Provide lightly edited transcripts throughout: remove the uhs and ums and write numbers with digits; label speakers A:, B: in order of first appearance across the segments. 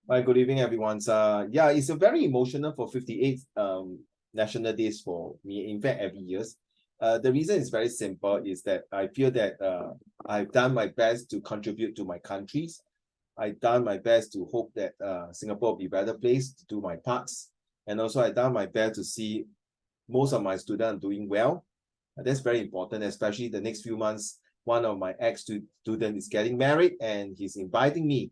A: Hi, good evening, everyone. Yeah, it's a very emotional for 58th National Days for me. In fact, every year. The reason is very simple: is that I feel that I've done my best to contribute to my countries. I've done my best to hope that Singapore will be a better place to do my parts, and also I've done my best to see most of my students doing well. That's very important, especially the next few months. One of my ex-student is getting married, and he's inviting me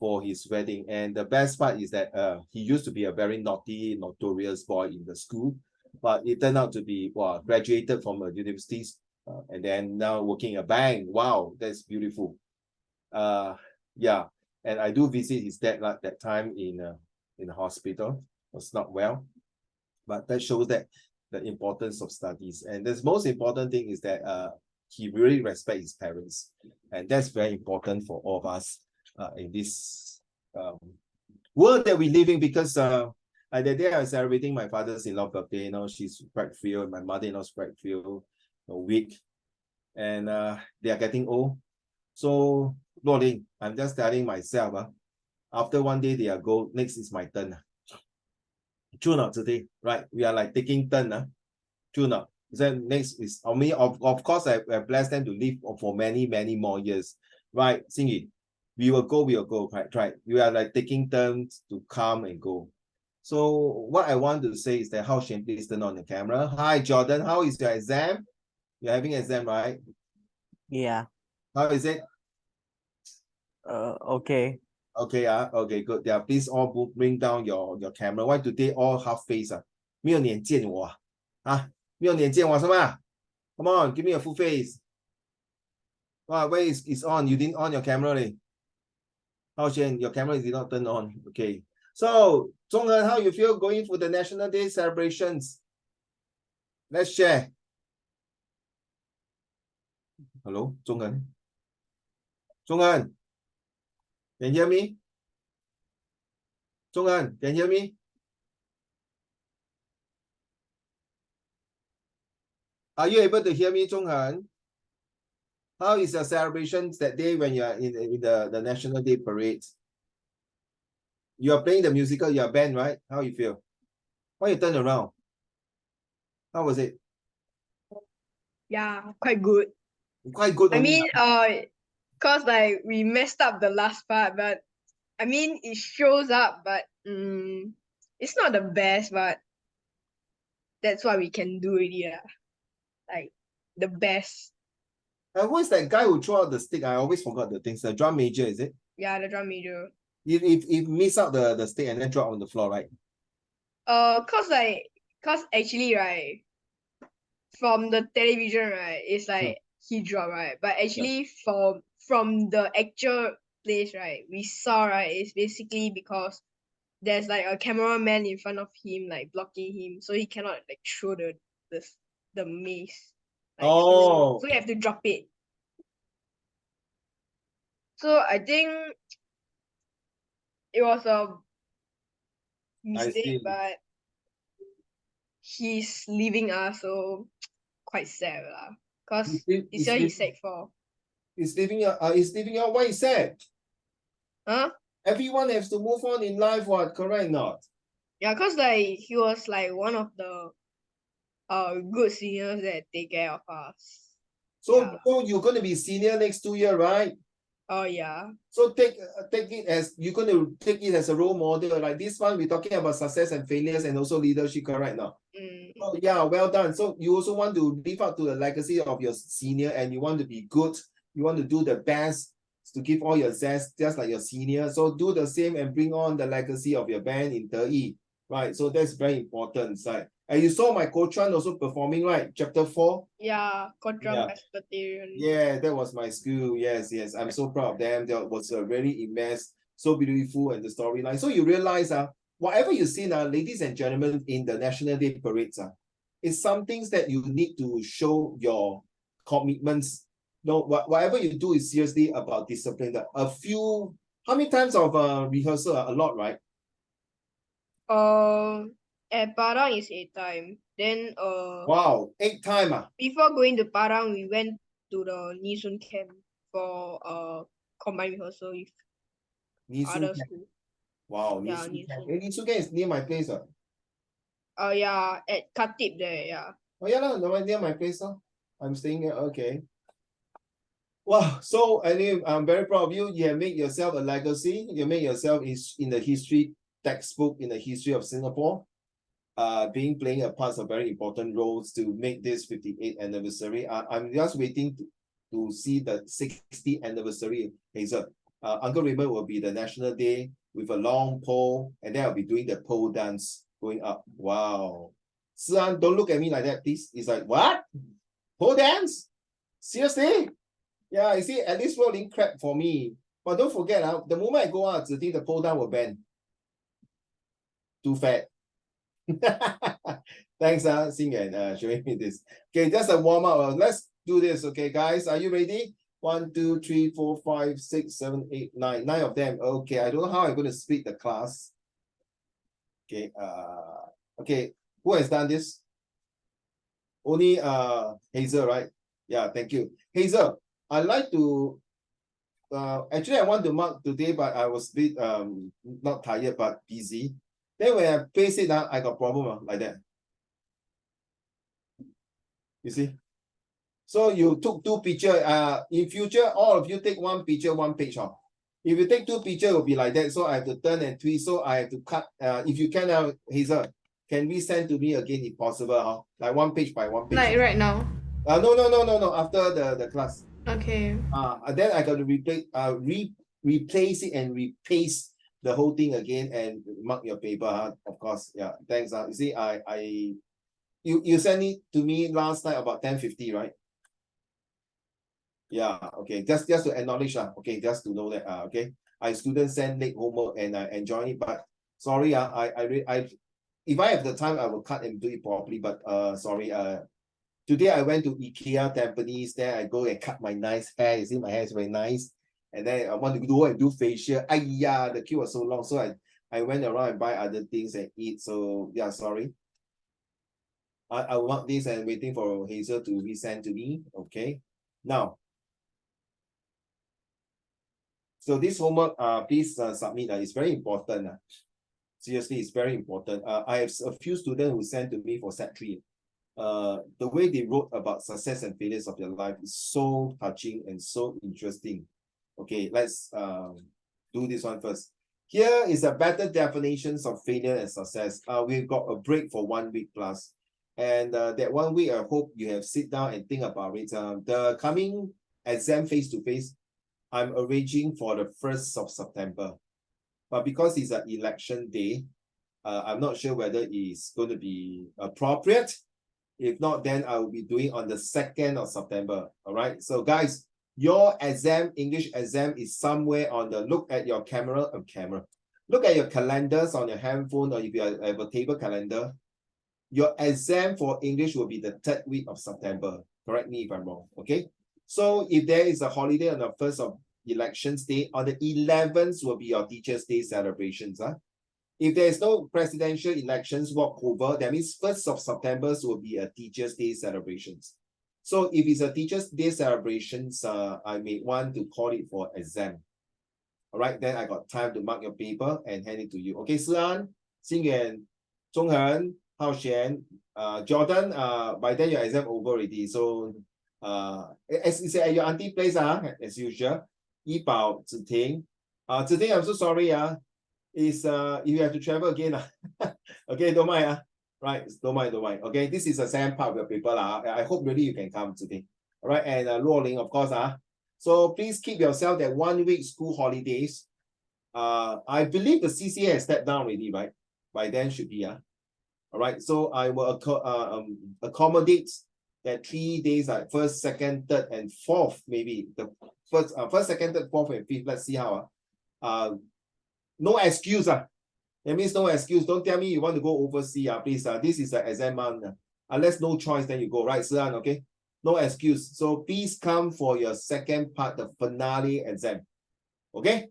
A: for his wedding. And the best part is that he used to be a very naughty, notorious boy in the school, but it turned out to be, well, graduated from a university and then now working a bank. Wow, that's beautiful. Yeah, and I do visit his dad like that time in the hospital. Was not well, but that shows that the importance of studies. And the most important thing is that he really respects his parents, and that's very important for all of us in this world that we live in. Because the day I was celebrating my father's-in-law birthday, she's quite frail, my mother-in-law's quite frail, weak, and they are getting old. So, Lording, I'm just telling myself, after one day they are go, next is my turn. True not today, right? We are like taking turn. True not. Then next is me. Of course, I bless them to live for many, many more years, right? Singy, we will go, right? We are like taking turns to come and go. So what I want to say is that how Shane, please turn on the camera. Hi, Jordan. How is your exam? You're having exam, right?
B: Yeah.
A: How is it?
B: Okay.
A: Okay, okay, good. Yeah, please all bring down your camera. Why today all half face? 没有脸见我啊？没有脸见我什么？ Come on, give me a full face. Where is on? You didn't on your camera, leh. Hao Xian, your camera did not turn on. Okay. So, Zhonghen, how you feel going for the National Day celebrations? Let's share. Hello, Zhonghen. Zhonghen, can you hear me? Zhonghen, can you hear me? Are you able to hear me, Zhonghen? How is your celebrations that day when you are in the National Day parade? You are playing the musical, you are band, right? How you feel? Why you turn around? How was it?
C: Yeah, quite good.
A: Quite good.
C: I mean, cause like we messed up the last part, but I mean it shows up, but it's not the best, but that's what we can do already. Like the best.
A: Who is that guy who threw out the stick? I always forgot the things. The drum major, is it?
C: Yeah, the drum major.
A: If miss out the stick and then drop on the floor, right?
C: Cause actually, right, from the television, right, it's like he dropped, right, but actually from the actual place, right, we saw, right, it's basically because there's like a cameraman in front of him, like blocking him, so he cannot like throw the mace. Like,
A: Oh,
C: so you have to drop it. So I think it was a mistake, but he's leaving us, so quite sad lah. Cause it's here he's Sec 4.
A: He's leaving out. Why is sad?
C: Huh?
A: Everyone has to move on in life, what? Correct not?
C: Yeah, cause like he was like one of the good seniors that take care of us.
A: So you're gonna be senior next 2 year, right?
C: Oh yeah.
A: So take it as you're going to take it as a role model. Like this one, we're talking about success and failures and also leadership, correct now? Oh yeah, well done. So you also want to live up to the legacy of your senior, and you want to be good. You want to do the best to give all your zest, just like your senior. So do the same and bring on the legacy of your band in Deyi, right? So that's very important, right? And you saw my Cochuan also performing, right? Chapter 4.
C: Yeah, Cochuan Presbyterian.
A: Yeah, that was my school. Yes. I'm so proud of them. That was a really immense, so beautiful, and the storyline. So you realize, whatever you see now, ladies and gentlemen, in the National Day parades, it's some things that you need to show your commitments. No, whatever you do is seriously about discipline. How many times of rehearsal? A lot, right?
C: At Padang is 8 times. Then
A: wow, 8 times.
C: Before going to Padang, we went to the Nee Soon camp for combined rehearsal with other schools.
A: Wow,
C: Yeah,
A: Nisuken is near my place.
C: yeah, at Khatib there, yeah.
A: Oh yeah, no, near my place. I'm staying here. Okay. Wow. So anyway, I'm very proud of you. You have made yourself a legacy. You made yourself in the history textbook in the history of Singapore. Playing a part of very important roles to make this 58th anniversary. I'm just waiting to see the 60th anniversary, Hazel. Uncle Raymond will be the National Day with a long pole, and then I'll be doing the pole dance going up. Wow. Sian, don't look at me like that, please. It's like, what? Pole dance? Seriously? Yeah, you see, at least rolling crap for me. But don't forget, the moment I go out, I think the pole down will bend. Too fat. Thanks, Xing and showing me this. Okay, just a warm up. Let's do this. Okay, guys, are you ready? 1, 2, 3, 4, 5, 6, 7, 8, 9. 9 of them. Okay, I don't know how I'm going to split the class. Okay, okay, who has done this? Only Hazel, right? Yeah, thank you. Hazel, I'd like to actually I want to mark today, but I was a bit not tired but busy. Then when I face it, I got problem like that. You see? So you took 2 pictures. In future, all of you take 1 picture, 1 page. If you take 2 pictures, it will be like that. So I have to turn and twist. So I have to cut. If you can, Hazel, can we send to me again if possible? Like 1 page by 1 page.
C: Like right now.
A: No. After the class.
C: Okay.
A: Then I got to replace it and repaste the whole thing again and mark your paper. Of course, yeah. Thanks. You see, you sent it to me last night about 10:50, right? Yeah, okay. Just to acknowledge, okay, just to know that, okay. I students send late homework and I enjoy it, but sorry, if I have the time, I will cut and do it properly. But sorry, today I went to IKEA Tampines. Then I go and cut my nice hair. You see, my hair is very nice. And then I want to go and do facial. Yeah, the queue was so long, so I went around and buy other things and eat. So yeah, sorry. I want this and waiting for Hazel to resend to me. Okay, now. So this homework, please submit. It's very important. Seriously, it's very important. I have a few students who sent to me for set 3. The way they wrote about success and failures of their life is so touching and so interesting. Okay, let's do this one first. Here is a better definitions of failure and success. We've got a break for 1 week plus. And that 1 week, I hope you have sit down and think about it. The coming exam face-to-face, I'm arranging for the 1st of September. But because it's an election day, I'm not sure whether it's going to be appropriate. If not, then I will be doing on the 2nd of September. All right. So guys, your exam, English exam, is somewhere on the look at your camera. Look at your calendars on your handphone, or if you have a table calendar. Your exam for English will be the 3rd week of September. Correct me if I'm wrong. Okay. So if there is a holiday on the 1st of Elections Day, on the 11th will be your Teachers' Day celebrations. If there is no presidential elections walkover, that means 1st of September will be a Teachers' Day celebrations. So if it's a Teachers' Day celebrations, I may want to call it for exam. All right, then I got time to mark your paper and hand it to you. Okay, Sian, Xingyuan, Zhonghen, Hao Xian, Jordan, by then your exam over already. So as you say, at your auntie place, as usual. Yibao, Ziting. Ziting, I'm so sorry. Is you have to travel again. Okay, don't mind. Right, don't mind. Okay, this is the second part of your paper. I hope really you can come today. All right, and Luoling, of course. So please keep yourself that 1 week school holidays. I believe the CCA has stepped down already, right? By then should be. All right, so I will accommodate that 3 days, like 1st, 2nd, 3rd, and 4th, maybe the first, 2nd, 3rd, 4th, and 5th. Let's see how. No excuse. That means no excuse. Don't tell me you want to go overseas. Please. This is an exam month. Unless no choice, then you go. Right, Sian, okay? No excuse. So please come for your second part, the finale exam. Okay?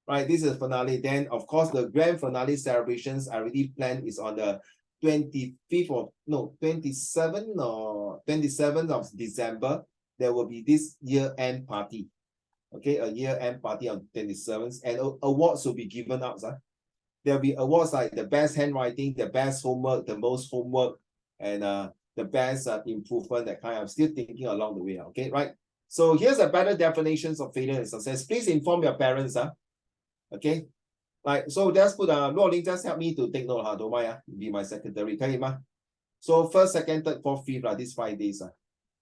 A: Right, this is finale. Then, of course, the grand finale celebrations I already planned is on the 27th or 27th of December. There will be this year-end party. Okay, a year-end party on 27th, and awards will be given out. there'll be awards like the best handwriting, the best homework, the most homework, and the best improvement, that kind. I'm still thinking along the way, okay, right? So here's a better definitions of failure and success. Please inform your parents, okay? Like, so just put Luo Ling, just help me to take note, don't mind, be my secretary, 可以吗? So first, second, third, fourth, fifth, these 5 days,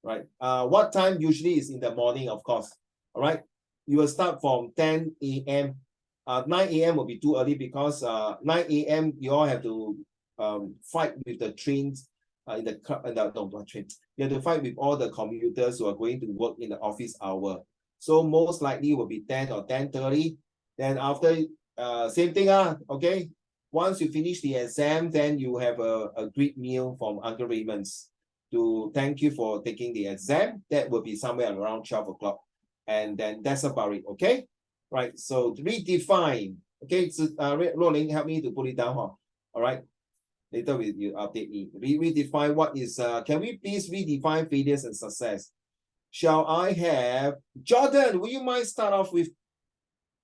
A: right? What time usually is in the morning, of course, all right? You will start from 10 a.m. 9 a.m. will be too early because 9 a.m. you all have to fight with the trains in the not train. You have to fight with all the commuters who are going to work in the office hour. So most likely will be 10 or 10:30. Then after same thing, okay. Once you finish the exam, then you have a great meal from Uncle Raymond's to thank you for taking the exam. That will be somewhere around 12 o'clock. And then that's about it, okay? Right, so redefine. Okay, so Luo Ling, help me to put it down, all right? Later you update me. Redefine what is, can we please redefine failures and success? Shall I have, Jordan, will you mind start off with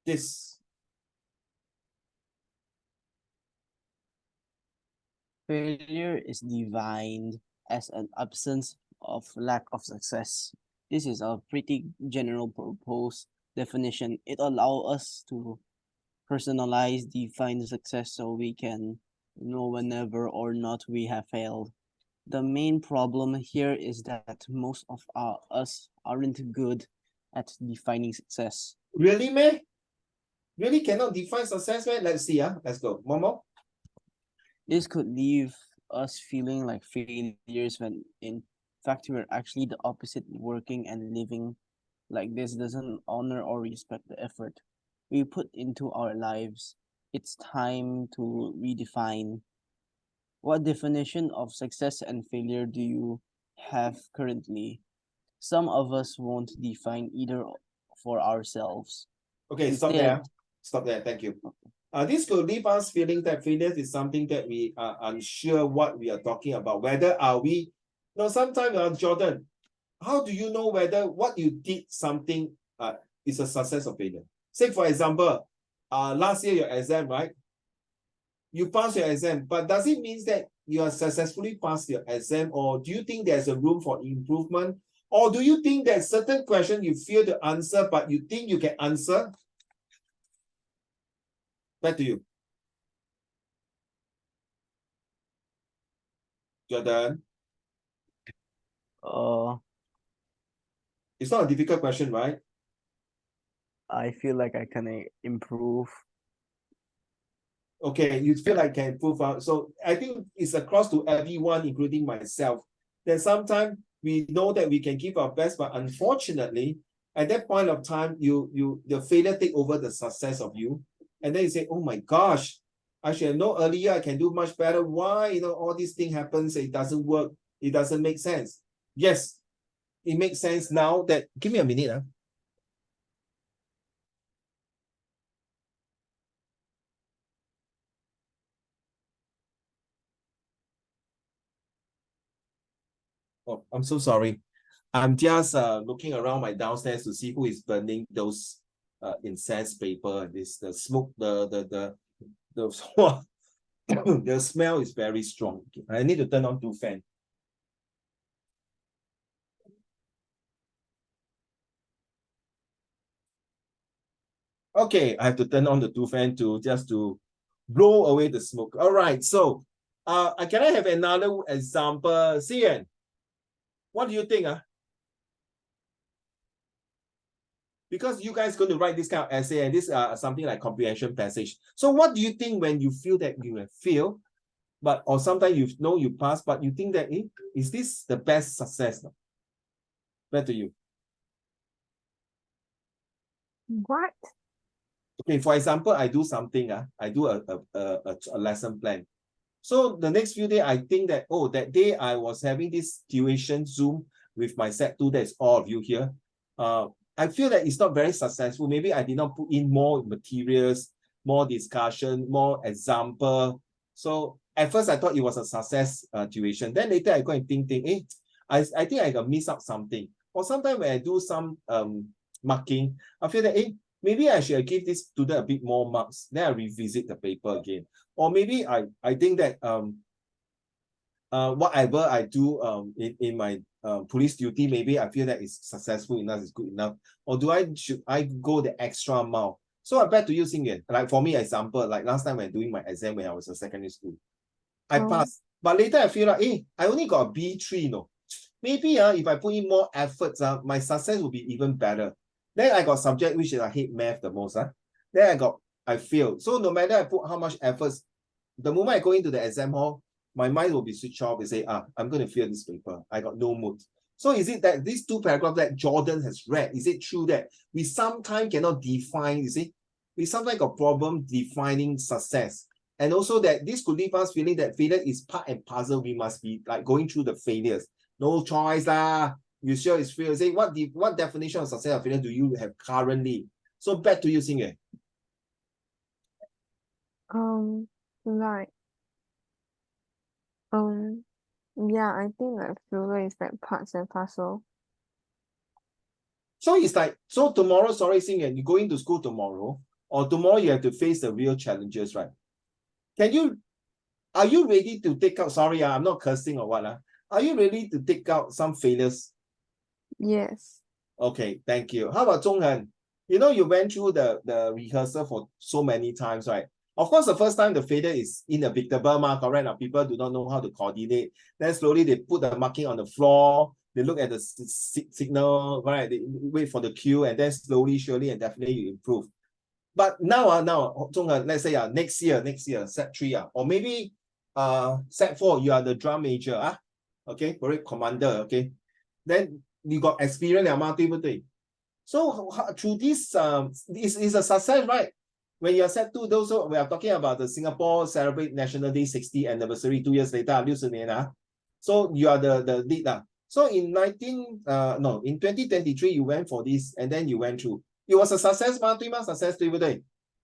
A: this?
B: Failure is defined as an absence of lack of success. This is a pretty general purpose definition. It allows us to personalize, define success so we can know whenever or not we have failed. The main problem here is that most of us aren't good at defining success.
A: Really, man? Really cannot define success, man? Let's see, let's go. Momo?
B: This could leave us feeling like failures when in fact we're actually the opposite. Working and living like this doesn't honor or respect the effort we put into our lives. It's time to redefine. What definition of success and failure do you have currently? Some of us won't define either for ourselves.
A: Okay, stop there. Stop there. Thank you. This could leave us feeling that failure is something that we are unsure what we are talking about. Whether are we, sometimes, Jordan, how do you know whether what you did something is a success or failure? Say, for example, last year your exam, right? You passed your exam, but does it mean that you are successfully passed your exam, or do you think there's a room for improvement? Or do you think there's certain question you fear to answer, but you think you can answer? Back to you. Jordan. It's not a difficult question, right?
B: I feel like I can improve.
A: Okay, you feel like can improve. So I think it's across to everyone, including myself, that sometimes we know that we can give our best, but unfortunately, at that point of time, the failure take over the success of you. And then you say, oh my gosh, I should have known earlier, I can do much better. Why, all these things happens, it doesn't work, it doesn't make sense. Yes, it makes sense now that, give me a minute. Oh, I'm so sorry. I'm just looking around my downstairs to see who is burning those incense paper. This the smoke, the the smell is very strong. I need to turn on 2 fans. Okay, I have to turn on the 2 fans just to blow away the smoke. All right, so can I have another example? Sian, what do you think? Because you guys going to write this kind of essay, and this something like comprehension passage. So what do you think when you feel that you have failed, but or sometimes you know you pass, but you think that is this the best success? Back to you.
C: What?
A: Okay, for example, I do something. I do a lesson plan. So the next few days, I think that, oh, that day I was having this tuition Zoom with my set 2, that's all of you here. I feel that it's not very successful. Maybe I did not put in more materials, more discussion, more example. So at first I thought it was a success tuition. Then later I go and think, I think I got miss out something. Or sometimes when I do some marking, I feel that, maybe I should give this student a bit more marks. Then I revisit the paper again. Or maybe I think that whatever I do in my police duty, maybe I feel that it's successful enough, it's good enough. Or should I go the extra mile? So I bet to you, Xingyan, like for me, example, like last time when doing my exam when I was in secondary school, I passed. But later I feel like, hey, I only got a B3, no. Maybe if I put in more efforts, my success will be even better. Then I got subject which is I hate math the most. Then I failed. So no matter I put how much efforts, the moment I go into the exam hall, my mind will be switched off and say, I'm going to fail this paper. I got no mood. So is it that these two paragraphs that Jordan has read, is it true that we sometimes cannot define, you see? We sometimes got problem defining success. And also that this could leave us feeling that failure is part and parcel. We must be like going through the failures. No choice lah. You sure it's failure? Say what definition of success or failure do you have currently? So back to you, Xingyan.
D: Like, yeah, I think like failure is like parts and parcel.
A: So it's like, so tomorrow, sorry, Xingyan, you go into school tomorrow, or tomorrow you have to face the real challenges, right? Are you ready to take out, sorry, I'm not cursing or what, are you ready to take out some failures?
D: Yes.
A: Okay, thank you. How about Zhonghen? You know, you went through the rehearsal for so many times, right? Of course, the first time the failure is inevitable, correct? Now, people do not know how to coordinate. Then slowly they put the marking on the floor. They look at the signal, right? They wait for the cue, and then slowly, surely, and definitely you improve. But now, Zhonghen, let's say next year, set 3, or maybe set 4, you are the drum major, okay, parade commander, okay. Then you got experience, so through this, is a success, right? When you're set 2, those we are talking about the Singapore celebrate National Day 60th anniversary 2 years later, 60年, so you are the lead. So in 2023, you went for this, and then you went through. It was a success, success,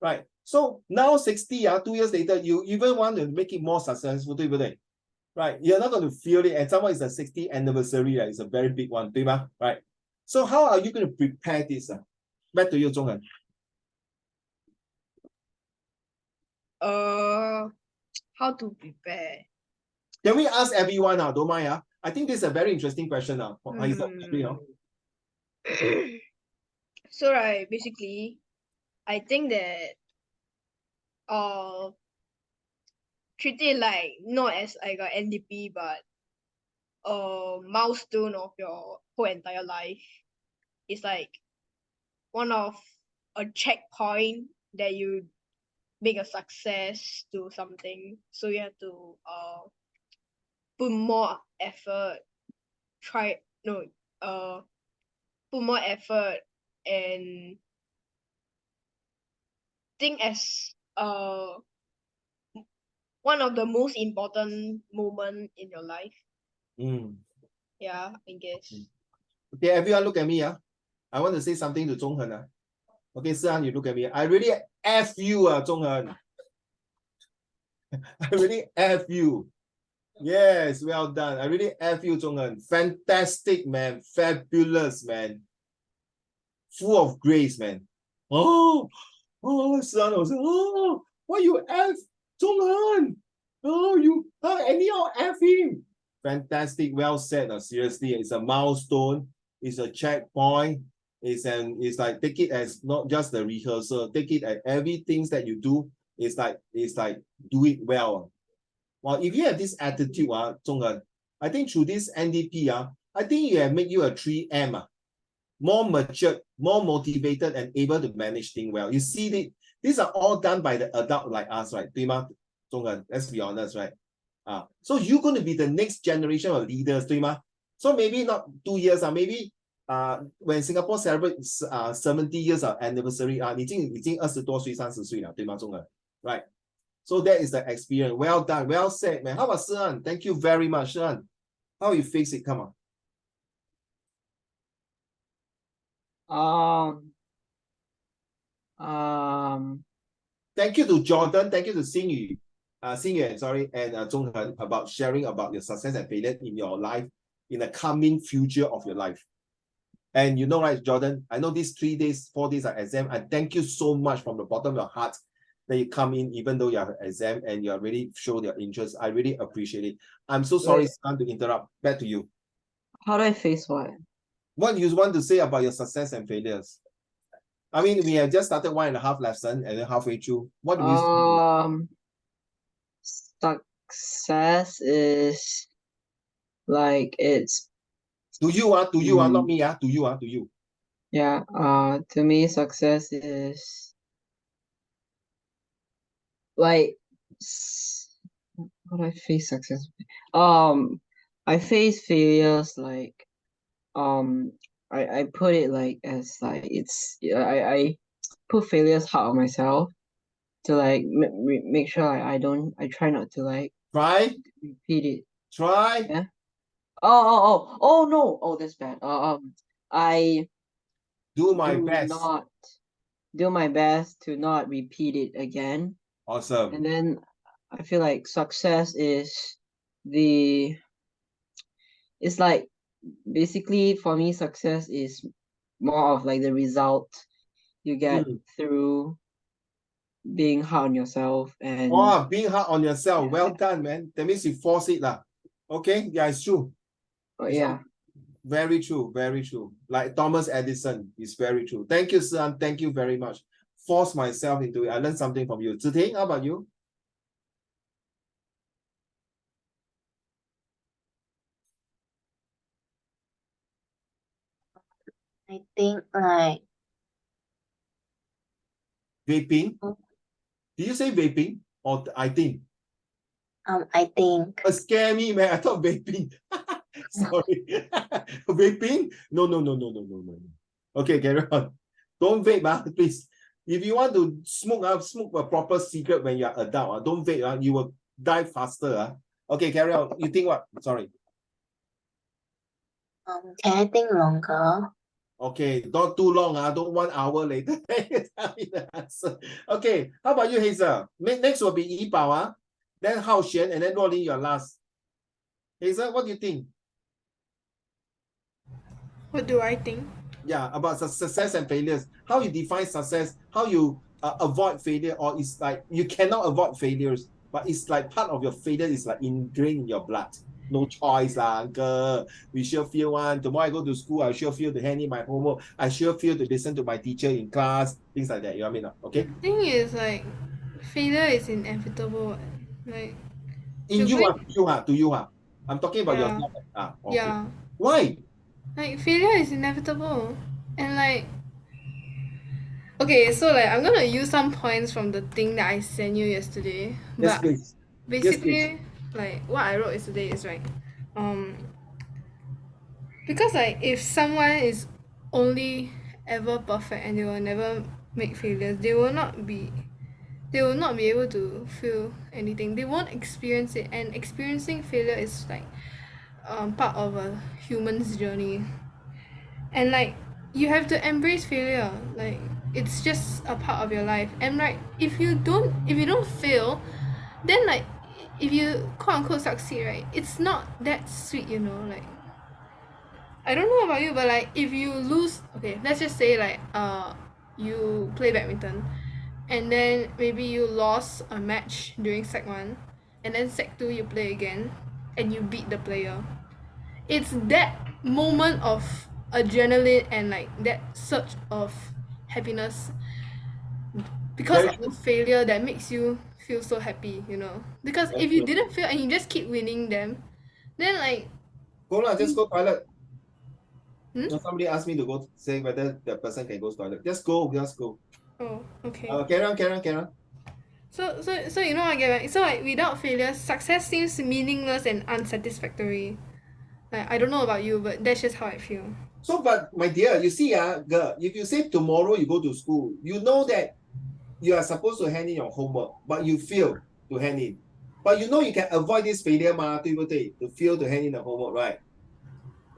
A: right? So now 60, 2 years later, you even want to make it more successful, right? You're not going to feel it, and someone is the 60th anniversary, it's a very big one, right? So how are you going to prepare this? Back to you, Zhonghen.
C: How to prepare?
A: Can we ask everyone now? Don't mind. I think this is a very interesting question now.
C: So right, basically, I think that treat it like not as like a NDP, but a milestone of your whole entire life. It's like one of a checkpoint that you make a success to something. So you have to put more effort, put more effort and think as one of the most important moment in your life. Yeah, I guess.
A: Okay, everyone look at me. I want to say something to Zhonghen. Okay, Sian, you look at me. I really F you, Zhonghen. I really F you. Yes, well done. I really F you, Zhonghen. Fantastic, man. Fabulous, man. Full of grace, man. Oh, Sian was why you F Zhonghen? Anyhow F him. Fantastic, well said. Seriously, it's a milestone. It's a checkpoint. It's like take it as not just the rehearsal. Take it as everything that you do. It's like do it well. Well, if you have this attitude, Zhonghen, I think through this NDP, I think you have made you a 3M, more matured, more motivated, and able to manage things well. You see, these are all done by the adult like us, right? Zhonghen, let's be honest, right? So you're going to be the next generation of leaders, so maybe not 2 years, maybe when Singapore celebrates 70 years of anniversary, 已经20多岁30岁了，对吗，Zhonghen? Right? So that is the experience. Well done, well said, man. How about Sian? Thank you very much, Sian. How you fix it? Come
E: on.
A: Thank you to Jordan. Thank you to Xingyu, and Zhonghen about sharing about your success and failure in your life, in the coming future of your life. And you know, right, Jordan, I know these 3 days, 4 days are exam. I thank you so much from the bottom of your heart that you come in, even though you have an exam and you are really show your interest. I really appreciate it. I'm so sorry,
E: Wait.
A: Sun, to interrupt. Back to you.
E: How do I face what?
A: What you want to say about your success and failures? I mean, we have just started 1.5 lesson and then halfway through. What do you
E: Success is like it's
A: to you, not me, to you.
E: yeah, to me success is like how do I face success? I face failures like I put it like as like it's I put failures hard on myself to like make sure I try not to like
A: Try,
E: repeat it.
A: try.
E: Yeah. Oh no. Oh, that's bad. I
A: Do my
E: do
A: best.
E: not do my best to not repeat it again.
A: Awesome.
E: And then I feel like success is it's like basically for me success is more of like the result you get through being hard on yourself and
A: Oh, being hard on yourself.
E: Yeah.
A: Well done, man. That means you force it lah. Okay, yeah, it's true.
E: yeah.
A: Very true, very true. Like Thomas Edison is very true. Thank you, son. Thank you very much. Force myself into it. I learned something from you. Zhi, how about you?
F: I think like
A: Vaping? Did you say vaping? Or I think?
F: I think
A: Scare me, man. I thought vaping. Sorry. Vaping? No. Okay, carry on. Don't vape, please. If you want to smoke, smoke a proper cigarette when you're adult. Don't vape, you will die faster. Okay, carry on. You think what? Sorry.
F: can I think longer?
A: Okay, not too long, don't 1 hour later. Tell me the answer. Okay, how about you, Hazel? Next will be Yi Bao, then Hao Xuan, and then Rolling your last. Hazel, what do you think?
G: What do I think?
A: Yeah, about success and failures. How you define success, how you avoid failure, or it's like you cannot avoid failures, but it's like part of your failure is like ingrained in your blood. No choice lah, uncle. We sure feel one. Tomorrow I go to school, I sure feel to hand in my homework. I sure feel to listen to my teacher in class. Things like that. You know what I mean? Okay.
G: The thing is like failure is inevitable. Like
A: In
G: You
A: you, to you. I'm talking about
G: Yeah.
A: yourself. Okay.
G: yeah,
A: Why?
G: like failure is inevitable, and like okay, so like I'm gonna use some points from the thing that I sent you yesterday.
A: Yes,
G: But
A: please.
G: basically, like what I wrote yesterday is like, because like if someone is only ever perfect and they will never make failures, they will not be able to feel anything. They won't experience it, and experiencing failure is like part of a human's journey. And like you have to embrace failure. Like it's just a part of your life. And like if you don't fail, then like if you quote unquote succeed, right, it's not that sweet, you know. Like I don't know about you, but like if you lose, okay, let's just say like you play badminton and then maybe you lost a match during Sec 1 and then Sec 2 you play again and you beat the player. It's that moment of adrenaline and like that surge of happiness because
A: Very
G: of failure that makes you feel so happy, you know. Because if you didn't fail and you just keep winning them, then like
A: Go lah, just go toilet.
G: Hmm?
A: Somebody asked me to go say whether the person can go to toilet. Just go.
G: oh, okay.
A: Carry on.
G: So you know what I get, right? So like without failure, success seems meaningless and unsatisfactory. Like I don't know about you, but that's just how I feel.
A: So, but my dear, you see, girl, if you say tomorrow you go to school, you know that you are supposed to hand in your homework, but you fail to hand in. But you know you can avoid this failure, to fail to hand in the homework, right?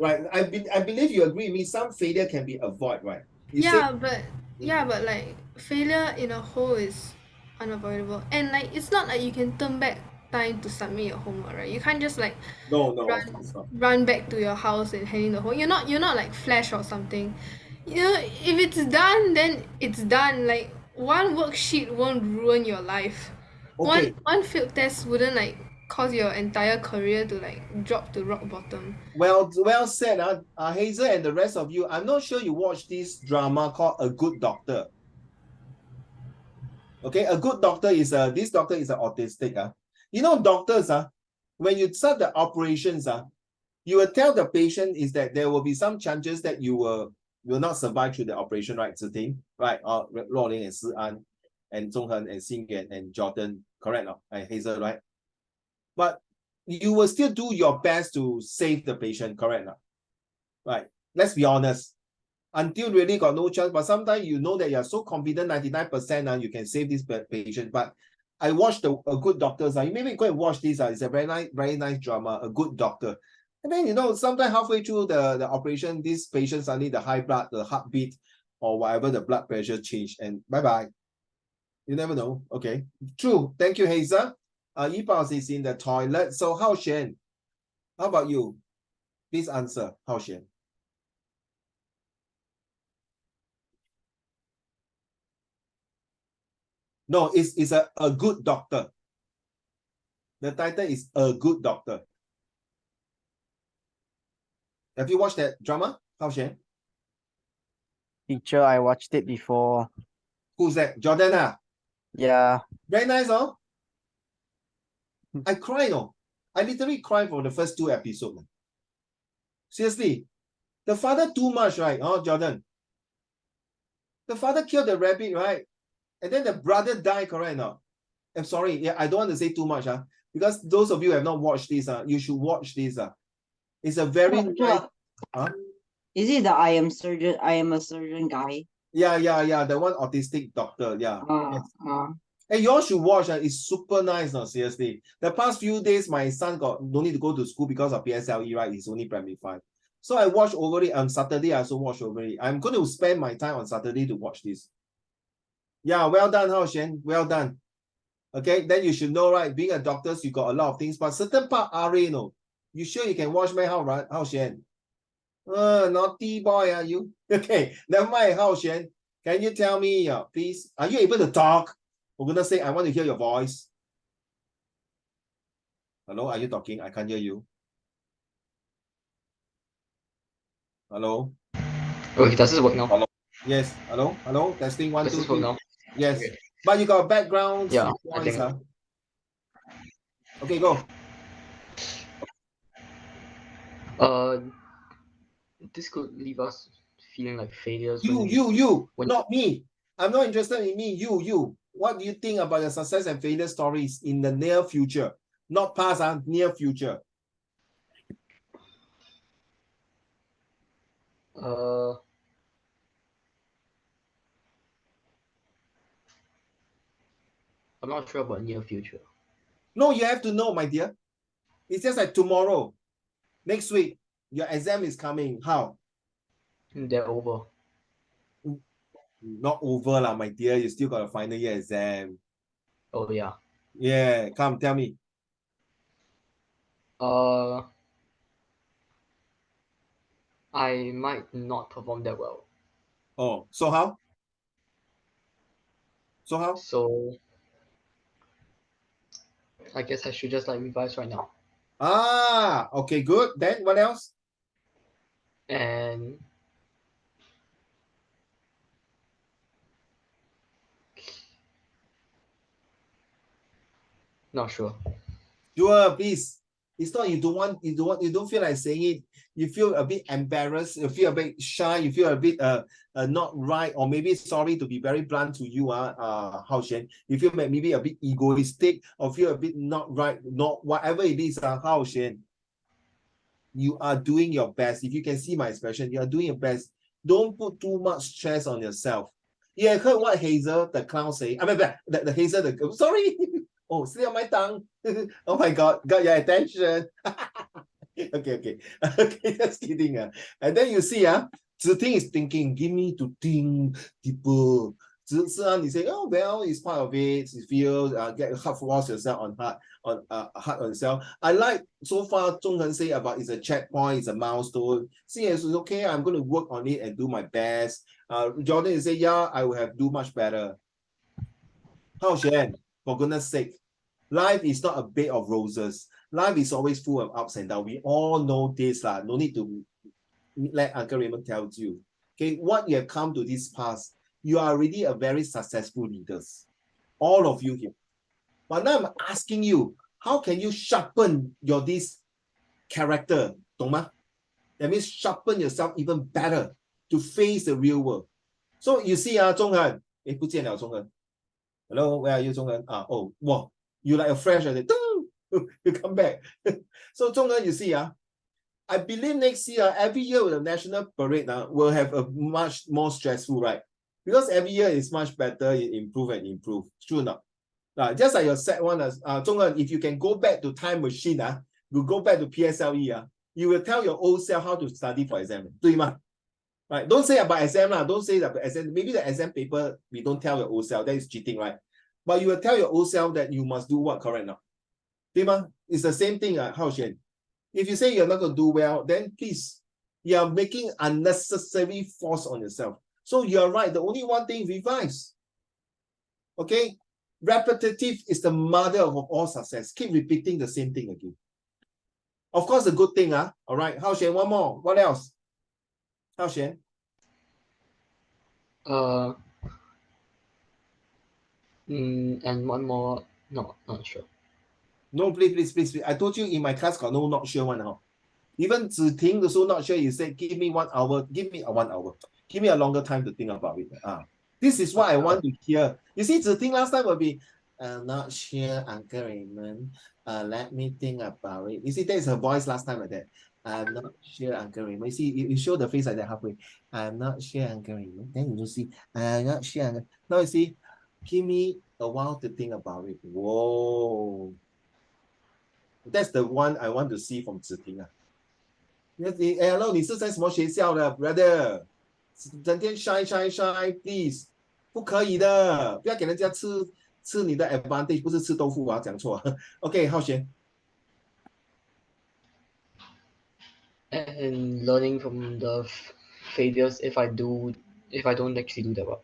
A: Right. I believe you agree with me. Some failure can be avoided, right?
G: But like failure in a whole is unavoidable, and like it's not like you can turn back time to submit your homework, right? You can't just like
A: No, of
G: run
A: course not.
G: run back to your house and hand in the homework. You're not like Flash or something. You know, if it's done, then it's done. Like one worksheet won't ruin your life.
A: Okay,
G: One field test wouldn't like cause your entire career to like drop to rock bottom.
A: well said, Hazel and the rest of you. I'm not sure you watched this drama called A Good Doctor. Okay, A Good Doctor is this doctor is an autistic. You know, doctors, when you start the operations, you will tell the patient is that there will be some chances that you will not survive through the operation, right? Zhi Ting, right? Luo Ling and Si An and Zhong Han and Xin Yuan and Jordan, correct? And Hazel, right? But you will still do your best to save the patient, correct? Right? Let's be honest. Until really got no chance, but sometimes you know that you're so confident 99% you can save this patient. But I watched A Good Doctor. You maybe go and watch this. It's a very nice drama, A Good Doctor. And then, you know, sometimes halfway through the operation, this patient suddenly the high blood, the heartbeat, or whatever, the blood pressure changed, and bye-bye. You never know. Okay. True. Thank you, Hazel. Yipao is in the toilet. So, Hao Xuan, how about you? Please answer, Hao Xuan. No, it's a Good Doctor. The title is A Good Doctor. Have you watched that drama, Hao Xuan?
B: Teacher, I watched it before.
A: Who's that? Jordan,
B: Yeah.
A: Very nice, oh. I cried, oh. I literally cried for the first 2 episodes. Seriously. The father too much, right? Oh, Jordan. The father killed the rabbit, right? And then the brother died, correct or not? I'm sorry, yeah, I don't want to say too much, because those of you who have not watched this, you should watch this. It's a very nice.
E: Is it the I am a surgeon guy?
A: Yeah, the one autistic doctor, yeah. And you all should watch, it's super nice, no, seriously. The past few days, my son no need to go to school because of PSLE, right? He's only primary 5. So I watched over it on Saturday. I also watched over it. I'm going to spend my time on Saturday to watch this. Yeah, well done, Hao Xuan. Well done. Okay, then you should know, right? Being a doctor, you got a lot of things, but certain part RA, no. You sure you can watch my Hao Xuan? Naughty boy, are you? Okay, never mind, Hao Xuan. Can you tell me, please, are you able to talk? For goodness sake, I want to hear your voice. Hello, are you talking? I can't hear you. Hello?
H: Okay, does this work now?
A: Hello? Yes, hello? Testing 1,
H: Does
A: 2,
H: this work
A: 3.
H: now?
A: Yes,
H: Okay.
A: but you got background
H: Yeah, I
A: noise,
H: think.
A: Okay, go.
H: This could leave us feeling like failures.
A: You, not me. I'm not interested in me. You. What do you think about your success and failure stories in the near future? Not past, near future.
H: I'm not sure about near future.
A: No, you have to know, my dear. It's just like tomorrow, next week, your exam is coming. How?
H: They're over.
A: Not over, lah, my dear. You still got a final year exam.
H: Oh yeah.
A: Yeah, come tell me.
H: I might not perform that well.
A: Oh, so how?
H: So I guess I should just like revise right now.
A: Okay, good. Then what else?
H: And not sure.
A: Sure, please. It's not you don't feel like saying it. You feel a bit embarrassed, you feel a bit shy, you feel a bit not right, or maybe sorry to be very blunt to you, Hao Xuan. You feel maybe a bit egoistic, or feel a bit not right, not whatever it is, Hao Xuan. You are doing your best. If you can see my expression, you are doing your best. Don't put too much stress on yourself. You have heard what Hazel the clown say. I mean, the Hazel the sorry. Oh, slip on my tongue. Oh my God, got your attention. Okay, just kidding. And then you see, Zhi Ting is thinking, give me to think deeper. You say, oh well, it's part of it. You feel get hard force yourself hard on yourself. I like so far Zhonghen say about it's a checkpoint, it's a milestone. See, it's okay. I'm going to work on it and do my best. Jordan is say, yeah, I will have do much better. Hao Shen, for goodness sake, life is not a bed of roses. Life is always full of ups and downs. We all know this lah. No need to let Uncle Raymond tell you. Okay, what you have come to this path, you are already a very successful leaders. All of you here. But now I'm asking you, how can you sharpen your this character? 懂吗? That means sharpen yourself even better to face the real world. So you see, Zhonghen, 不见了 Zhonghen. Hello, where are you, Zhonghen? Oh, wow, you like a fresh, you come back. So Zhonghen, you see, I believe next year, every year with the national parade will have a much more stressful, right? Because every year is much better, it improve and improve. True not? Just like your set one, Zhonghen, if you can go back to time machine, you go back to PSLE, you will tell your old self how to study for exam. 对吗? Right? Don't say about exam, don't say about exam. Maybe the exam paper, we don't tell your old self, that is cheating, right? But you will tell your old self that you must do what correct now. 对吗? It's the same thing, Hao Shen. If you say you're not going to do well, then please, you're making unnecessary force on yourself. So you're right. The only one thing, revise. Okay? Repetitive is the mother of all success. Keep repeating the same thing again. Of course, a good thing, All right. Hao Shen, one more. What else? Hao Shen?
H: And one more, not sure.
A: No, please. I told you in my class got no not sure one. Even Ziting also not sure. You said, give me 1 hour. Give me a 1 hour. Give me a longer time to think about it. This is what I want to hear. You see, Ziting last time will be, not sure, Uncle Raymond. Let me think about it. You see, that is her voice last time like that. I'm not sure, Uncle Raymond. You see, you show the face like that halfway. I'm not sure, Uncle Raymond. Then you see, I'm not sure. Now you see, give me a while to think about it. Whoa. That's the one I want to see from Ziting. Hello, 你是在什么学校的 brother？ 整天 shy please， 不可以的，不要给人家吃你的 advantage， 不是吃豆腐啊，讲错。OK， 浩璇。
H: And learning from the failures if I don't actually do that well.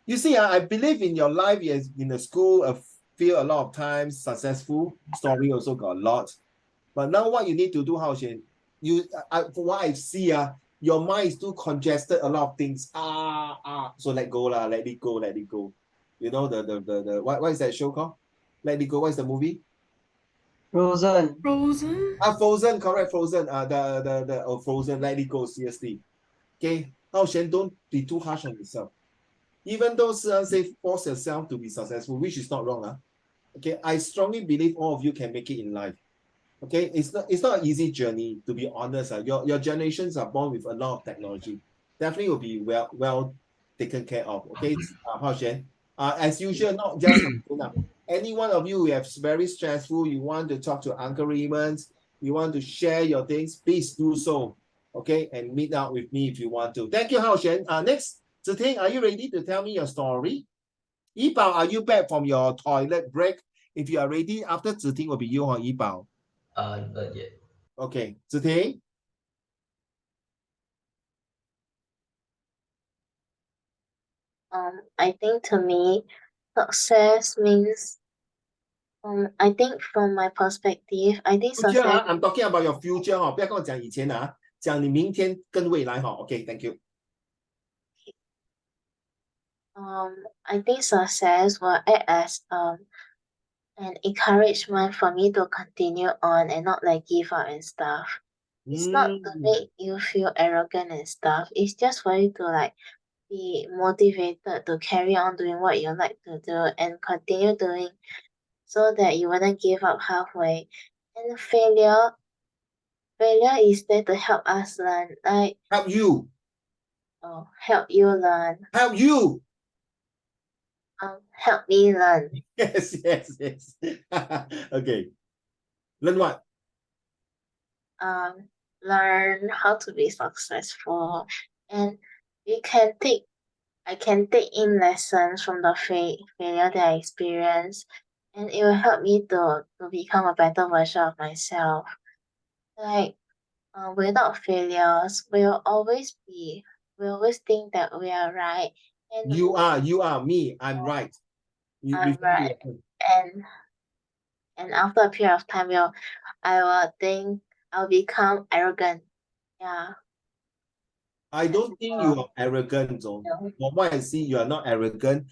A: You see, I believe in your life in the school, feel a lot of times successful. Story also got a lot. But now what you need to do, Hao Shen, from what I see, your mind is too congested, a lot of things. So let go lah, let it go. You know the what is that show called? Let It Go. What is the movie?
E: Frozen.
A: Frozen, correct, Frozen. Frozen, Let It Go, seriously. Okay, Hao Shen, don't be too harsh on yourself. Even though say force yourself to be successful, which is not wrong. Okay, I strongly believe all of you can make it in life. Okay, it's not an easy journey, to be honest. Your generations are born with a lot of technology. Definitely will be well taken care of. Okay, Hao Shen. As usual, not just any one of you who have very stressful, you want to talk to Uncle Raymond, you want to share your things, please do so. Okay, and meet up with me if you want to. Thank you, Hao Shen. Next, Ziting, are you ready to tell me your story? Yibao, are you back from your toilet break? If you are ready, after Ziting will be you or Yibao.
I: Not yet.
A: Okay, Ziting?
F: I think to me, success means, I think from my perspective, I think
A: Future,
F: success.
A: I'm talking about your future. 不要跟我讲以前讲你明天跟未来 Okay, thank you.
F: I think success will act as an encouragement for me to continue on and not like give up and stuff. It's not to make you feel arrogant and stuff. It's just for you to like be motivated to carry on doing what you like to do and continue doing so that you wouldn't give up halfway. And failure is there to help us learn. Like
A: help you.
F: Oh, help you learn.
A: Help you.
F: Help me learn.
A: Yes. Okay. Learn what?
F: Learn how to be successful, and you can take I can take in lessons from the failure that I experienced, and it will help me to become a better version of myself. Like, without failures, we'll always think that we are right, and
A: You are me. I'm right. You
F: I'm
A: refer to
F: right,
A: yourself.
F: and after a period of time, I will think I'll become arrogant. Yeah.
A: I don't think you are arrogant, though.
F: No.
A: From what I see, you are not arrogant.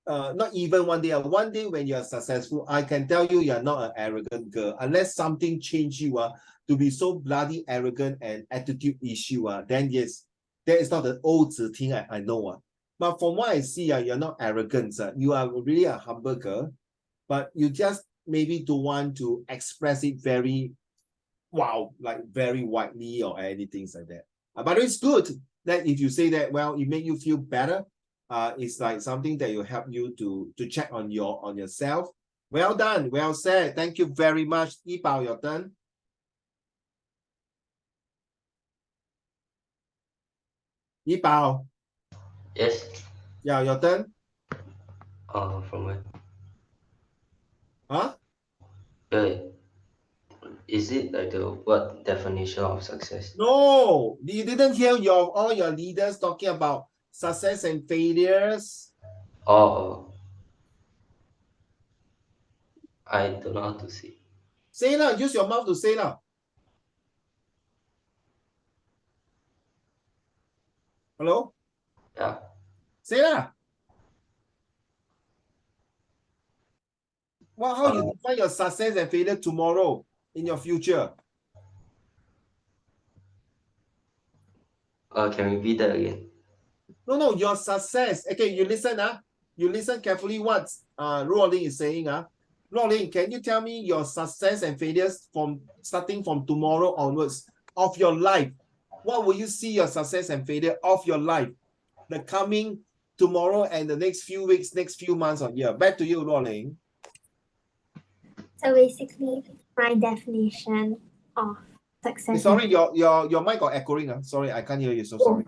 A: Not even one day. One day when you are successful, I can tell you are not an arrogant girl. Unless something changed you to be so bloody arrogant and attitude issue, then yes, that is not the old thing I know. But from what I see, you're not arrogant. You are really a humble girl, but you just maybe don't want to express it very, wow, like very widely or anything like that. But it's good that if you say that, well, it make you feel better. It's like something that will help you to check on yourself. Well done, well said. Thank you very much. Yipao, your turn. Yipao.
I: Yes.
A: Yeah, your turn.
I: From where?
A: Huh?
I: Is it like the what definition of success?
A: No, you didn't hear all your leaders talking about success and failures.
I: Oh, I don't know how to say.
A: Say lah, use your mouth to say lah. Hello?
I: Yeah.
A: Say lah. Well, how you define your success and failure tomorrow in your future?
I: Can we repeat that again?
A: No, your success. Okay, you listen, you listen carefully what Ruoling is saying. Ruoling, can you tell me your success and failures starting from tomorrow onwards of your life? What will you see your success and failure of your life? The coming tomorrow and the next few weeks, next few months or year. Back to you, Ruoling.
J: So basically, my definition of success.
A: Sorry, your mic got echoing. Sorry, I can't hear you. So sorry.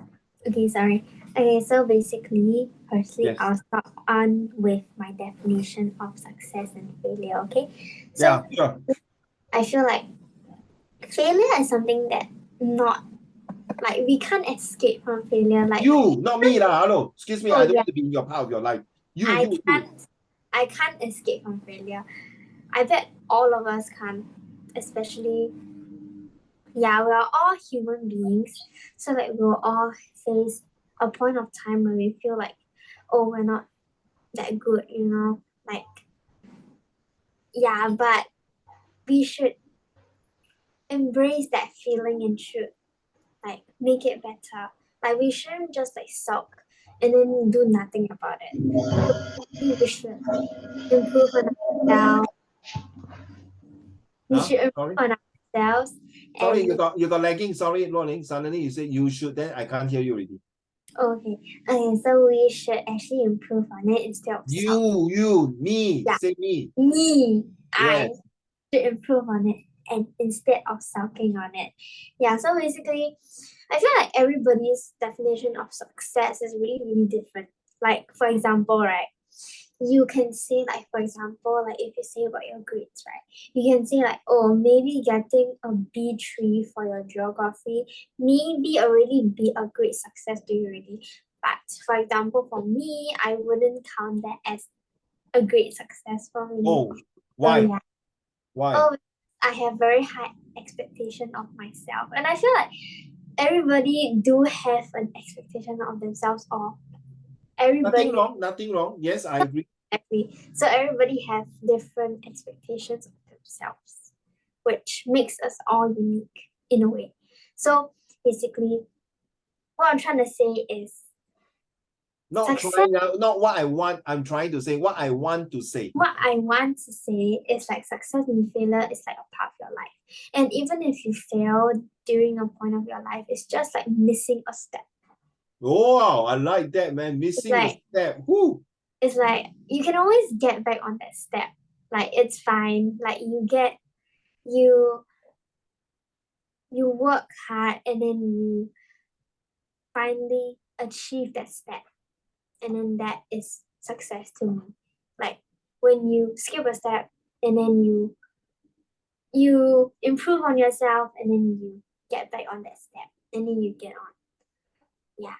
J: Okay, sorry. Okay, so basically, firstly,
A: Yes.
J: I'll start on with my definition of success and failure. Okay, so
A: Yeah, sure.
J: I feel like failure is something that not like we can't escape from failure. Like
A: You, not me lah. Hello, excuse me.
J: Oh,
A: I don't
J: yeah.
A: want to be in your part of your life.
J: I can't escape from failure. I bet all of us can't, especially. Yeah, we are all human beings, so like we'll all face a point of time where we feel like, oh, we're not that good, you know, like, yeah, but we should embrace that feeling and should like make it better. Like we shouldn't just like sulk and then do nothing about it. We should improve on ourselves. We should improve on ourselves.
A: Sorry,
J: and
A: you got lagging. Sorry, Rolling. Suddenly you say you should, then I can't hear you already.
J: Okay, so we should actually improve on it instead of
A: Me,
J: Yeah.
A: say me.
J: me. I
A: Yes.
J: should improve on it and instead of sulking on it. Yeah, so basically, I feel like everybody's definition of success is really, really different. Like, for example, right, you can say, like, for example, like, if you say about your grades, right, you can say, like, oh, maybe getting a B3 for your geography maybe already be a great success to you already. But, for example, for me, I wouldn't count that as a great success for me.
A: Oh, why?
J: yeah.
A: Why?
J: Oh, I have very high expectation of myself, and I feel like everybody do have an expectation of themselves, or everybody
A: Nothing wrong. Yes, I agree.
J: agree. So everybody have different expectations of themselves, which makes us all unique in a way. So basically, what I'm trying to say is success.
A: Not what I want. I'm trying to say what I want to say.
J: What I want to say is like success and failure is like a part of your life. And even if you fail during a point of your life, it's just like missing a step.
A: Oh, I like that, man. Missing a step. Woo.
J: It's like you can always get back on that step. Like it's fine. Like you work hard and then you finally achieve that step. And then that is success to me. Like when you skip a step and then you improve on yourself and then you get back on that step and then you get on. Yeah.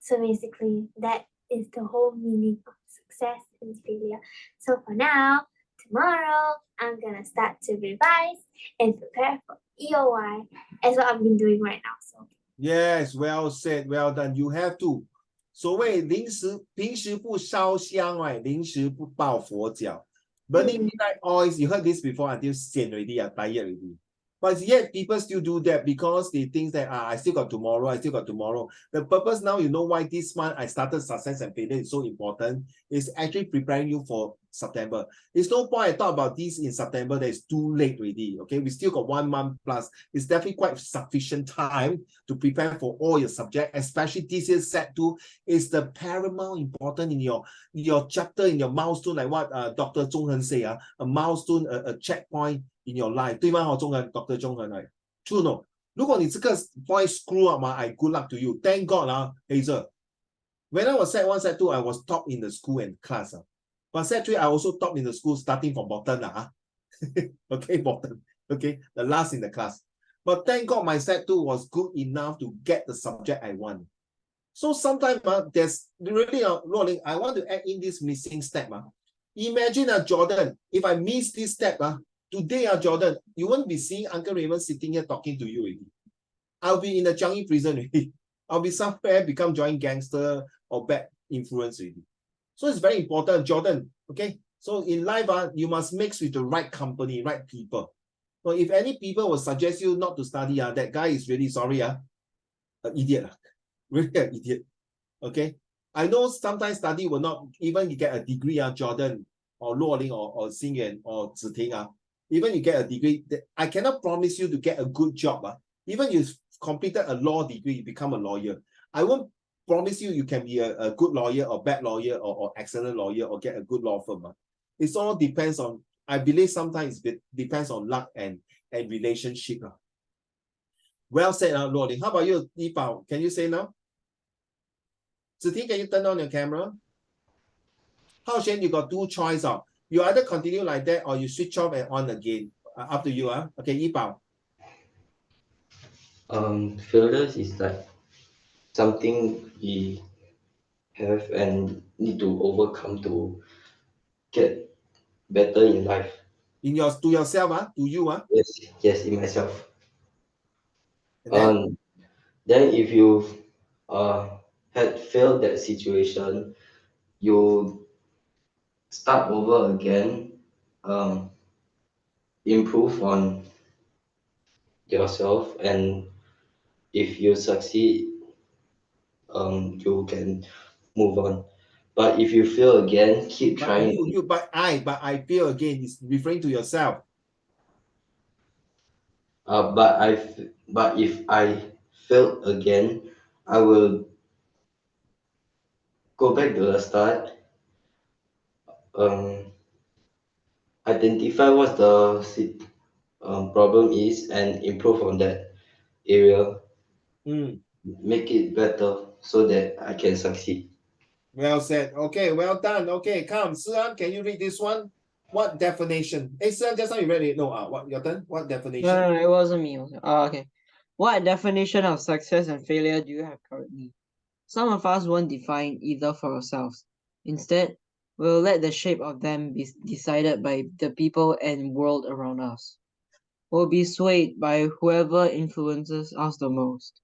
J: So basically that is the whole meaning of success and failure. So for now, tomorrow I'm gonna start to revise and prepare for EOY as what I've been doing right now. So
A: Yes, well said, well done. You have to. 所谓平时不烧香 right? 临时不抱佛脚. Burning midnight oils, you heard this before until sian already, tired already. But yet people still do that because they think that I still got tomorrow, I still got tomorrow. The purpose now, you know why this month I started success and failure is so important, is actually preparing you for September. It's no point I talk about this in September, that it's too late already. Okay, we still got 1 month plus. It's definitely quite sufficient time to prepare for all your subject, especially this year's set 2 is the paramount important in your chapter, in your milestone, like what Dr. Zhong Hen say, a milestone, a checkpoint in your life. 对吗？Dr. Zhong Hen, right? True no? 如果你这个 point screw up, I good luck to you. Thank God, Hazel. When I was set 1, set 2, I was top in the school and class. But set 3, I also top in the school starting from bottom. Okay, bottom. Okay, the last in the class. But thank God my set 2 was good enough to get the subject I want. So sometimes there's really, Rolling, I want to add in this missing step. Imagine, Jordan, if I miss this step, today, Jordan, you won't be seeing Uncle Raymond sitting here talking to you already. I'll be in the Changi prison already. I'll be somewhere, become joint gangster or bad influence already. So it's very important, Jordan, okay? So in life, you must mix with the right company, right people. So if any people will suggest you not to study, that guy is really sorry, an idiot. Really an idiot. Okay. I know sometimes study will not even you get a degree, Jordan or Luoling or Xingyuan or Ziting, even you get a degree, I cannot promise you to get a good job. Even you completed a law degree, you become a lawyer. I won't promise you can be a good lawyer or bad lawyer or excellent lawyer or get a good law firm. It all depends on, I believe sometimes it depends on luck and relationship. Well said, Luoling. How about you, Yipao? Can you say now? Ziting, can you turn on your camera? Hao Shen, you got 2 choices. You either continue like that or you switch off and on again. Up to you. Okay, Yipao.
I: Failures is like something we have and need to overcome to get better in life.
A: To yourself, to you,
I: Yes, in myself.
A: And
I: then if you had failed that situation, you start over again, improve on yourself, and if you succeed, you can move on. But if you fail again, keep trying.
A: But I fail again is referring to yourself.
I: But if I fail again, I will go back to the start. Identify what the problem is and improve on that area. Make it better so that I can succeed.
A: Well said. Okay, well done. Okay, come, Si-An, can you read this one? What definition? Hey, Si-An, just now you read it. No, what your turn? What definition?
E: No, it wasn't me. Okay. What definition of success and failure do you have currently? Some of us won't define either for ourselves. Instead, we'll let the shape of them be decided by the people and world around us. We'll be swayed by whoever influences us the most,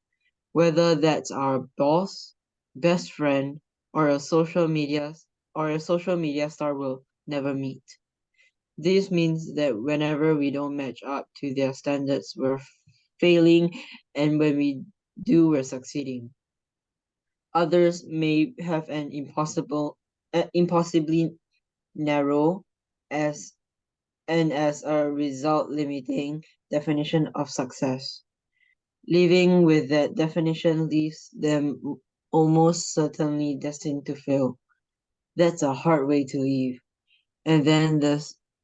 E: whether that's our boss, best friend, or a social media star we'll never meet. This means that whenever we don't match up to their standards, we're failing, and when we do, we're succeeding. Others may have an impossibly narrow as a result limiting definition of success. Living with that definition leaves them almost certainly destined to fail. That's a hard way to live. And then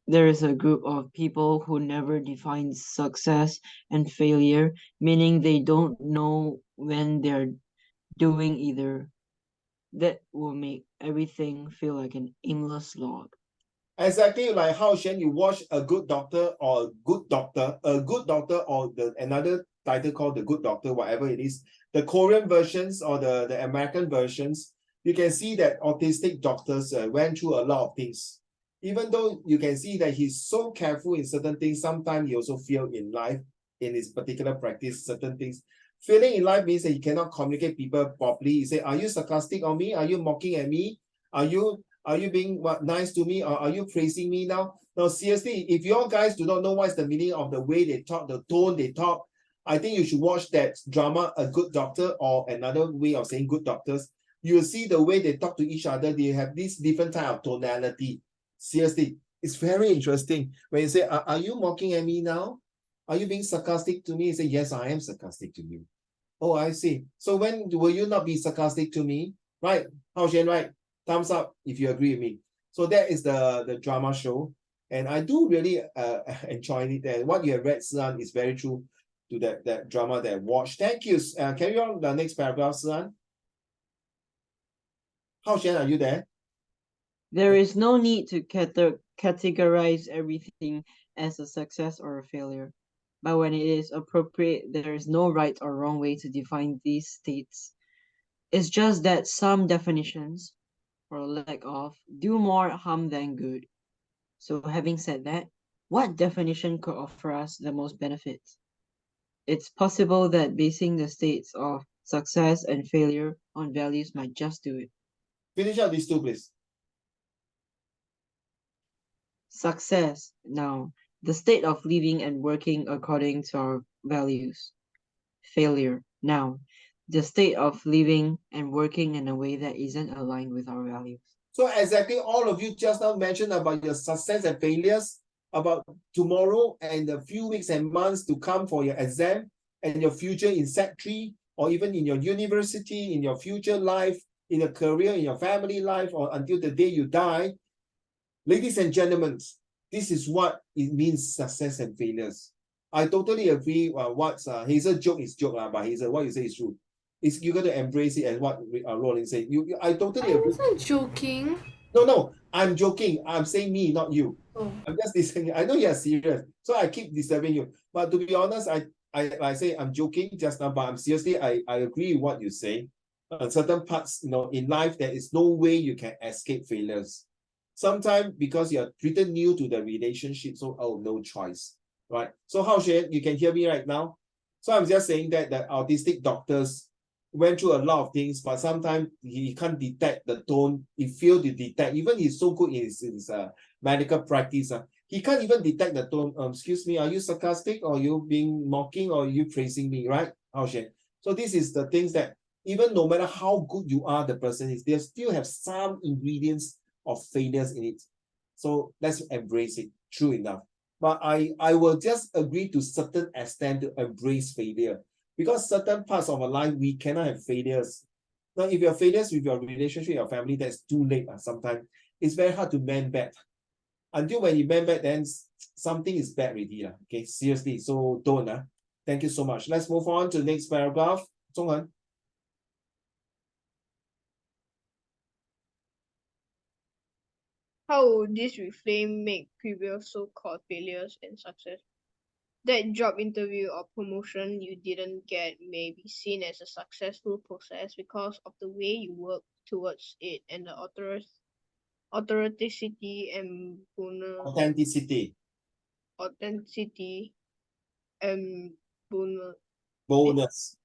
E: there is a group of people who never define success and failure, meaning they don't know when they're doing either. That will make everything feel like an aimless slog.
A: Exactly like how Shen, you watch A Good Doctor or A Good Doctor or another title called The Good Doctor, whatever it is, the Korean versions or the American versions, you can see that autistic doctors went through a lot of things. Even though you can see that he's so careful in certain things, sometimes he also failed in life, in his particular practice, certain things. Failing in life means that he cannot communicate people properly. He say, are you sarcastic on me? Are you mocking at me? Are you being nice to me, or are you praising me now? No, seriously, if your guys do not know what's the meaning of the way they talk, the tone they talk, I think you should watch that drama, A Good Doctor, or another way of saying Good Doctors. You'll see the way they talk to each other. They have this different type of tonality. Seriously, it's very interesting. When you say, are you mocking at me now? Are you being sarcastic to me? You say, yes, I am sarcastic to you. Oh, I see. So when will you not be sarcastic to me? Right? Hao Shen, right? Thumbs up if you agree with me. So that is the drama show. And I do really enjoy it. And what you have read, Sian, is very true to that drama that I watched. Thank you. Carry on the next paragraph, Sian. Hao Shen, are you there?
E: There is no need to categorize everything as a success or a failure. But when it is appropriate, there is no right or wrong way to define these states. It's just that some definitions, or lack of, do more harm than good. So having said that, what definition could offer us the most benefits? It's possible that basing the states of success and failure on values might just do it.
A: Finish up these two, please.
E: Success, now, the state of living and working according to our values. Failure, now, the state of living and working in a way that isn't aligned with our values.
A: So exactly all of you just now mentioned about your success and failures, about tomorrow and the few weeks and months to come for your exam and your future in Sec 3, or even in your university, in your future life, in your career, in your family life, or until the day you die. Ladies and gentlemen, this is what it means, success and failures. I totally agree. What Hazel joke is joke, but Hazel, what you say is true. It's you got to embrace it, as what Roland said. I totally
G: I
A: agree.
G: wasn't joking.
A: No, I'm joking. I'm saying me, not you.
G: Oh.
A: I'm just listening. I know you're serious, so I keep disturbing you. But to be honest, I say I'm joking just now, but I'm seriously, I agree with what you say. On certain parts, in life, there is no way you can escape failures. Sometimes because you're pretty new to the relationship, so no choice, right? So Hao Shen, you can hear me right now. So I'm just saying that the autistic doctors went through a lot of things, but sometimes he can't detect the tone. He failed to detect. Even he's so good in his medical practice, he can't even detect the tone. Excuse me, are you sarcastic, or are you being mocking, or are you praising me, right, Hao Shen? So this is the things that even no matter how good you are, the person is, they still have some ingredients of failures in it. So let's embrace it. True enough. But I will just agree to certain extent to embrace failure, because certain parts of our life we cannot have failures. Now, if you have failures with your relationship, your family, that's too late. Sometimes it's very hard to mend back. Until when you mend back, then something is bad already. Okay, seriously. So don't. Thank you so much. Let's move on to the next paragraph. Zhonghan.
C: How would this reframe make previous so-called failures and success? That job interview or promotion you didn't get may be seen as a successful process because of the way you work towards it and the authenticity and
A: Authenticity.
C: and
A: Bonus.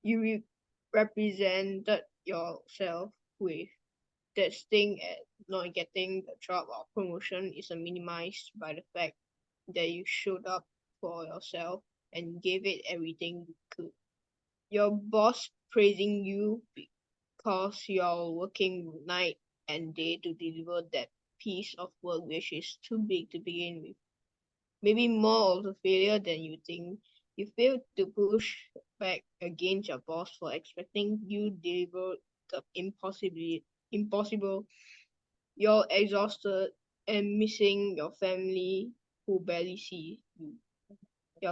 C: you represented yourself with. That sting at not getting the job or promotion is minimized by the fact that you showed up for yourself and gave it everything you could. Your boss praising you because you're working night and day to deliver that piece of work which is too big to begin with. Maybe more of a failure than you think. You failed to push back against your boss for expecting you deliver the impossible. You're exhausted and missing your family who barely see you.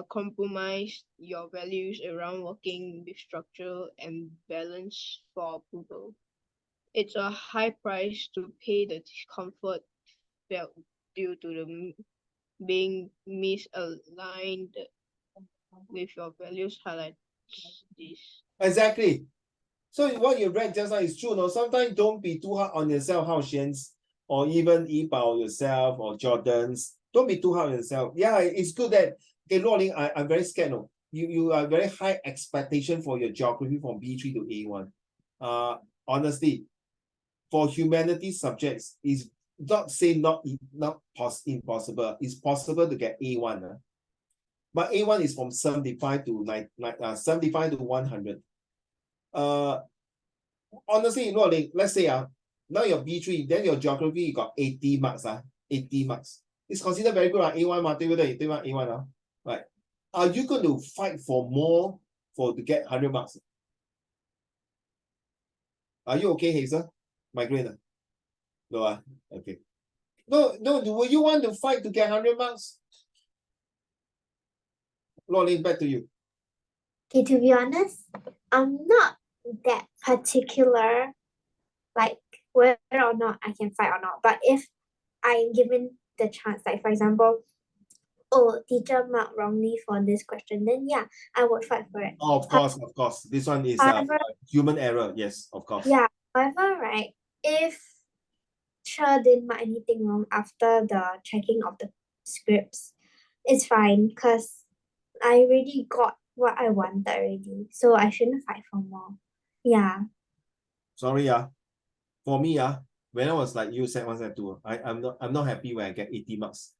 C: compromise your values around working with structure and balance for approval. It's a high price to pay. The discomfort felt due to the being misaligned with your values highlights this.
A: Exactly. So what you read just now is true. No, sometimes don't be too hard on yourself, Hao Xian's, or even Yibao yourself, or Jordan's. Don't be too hard on yourself. Yeah, it's good that, okay, Luo I'm very scared. No, you are very high expectation for your geography from B3 to A1. Honestly, for humanities subjects, is not say not impossible. It's possible to get A1. But A1 is from 75 to 75 to 100. Honestly, let's say now you're B3, then your geography you got 80 marks. 80 marks. It's considered very good. A1 嘛，对不对？对吗？ A1 right. Are you going to fight for more to get 100 marks? Are you okay, Hazel? Migraine? No, okay. No, will you want to fight to get 100 marks? Luo back to you.
J: Okay, to be honest, I'm not that particular, like whether or not I can fight or not. But if I'm given the chance, like for example, oh, teacher marked wrongly for this question, then yeah, I would fight for it.
A: Oh, of course. This one is
J: However,
A: human error. Yes, of course.
J: yeah, however, right, if teacher didn't mark anything wrong after the checking of the scripts, it's fine because I already got what I wanted already, so I shouldn't fight for more. Yeah.
A: Sorry, for me, when I was like you said 1, 2, I'm not happy when I get 80 marks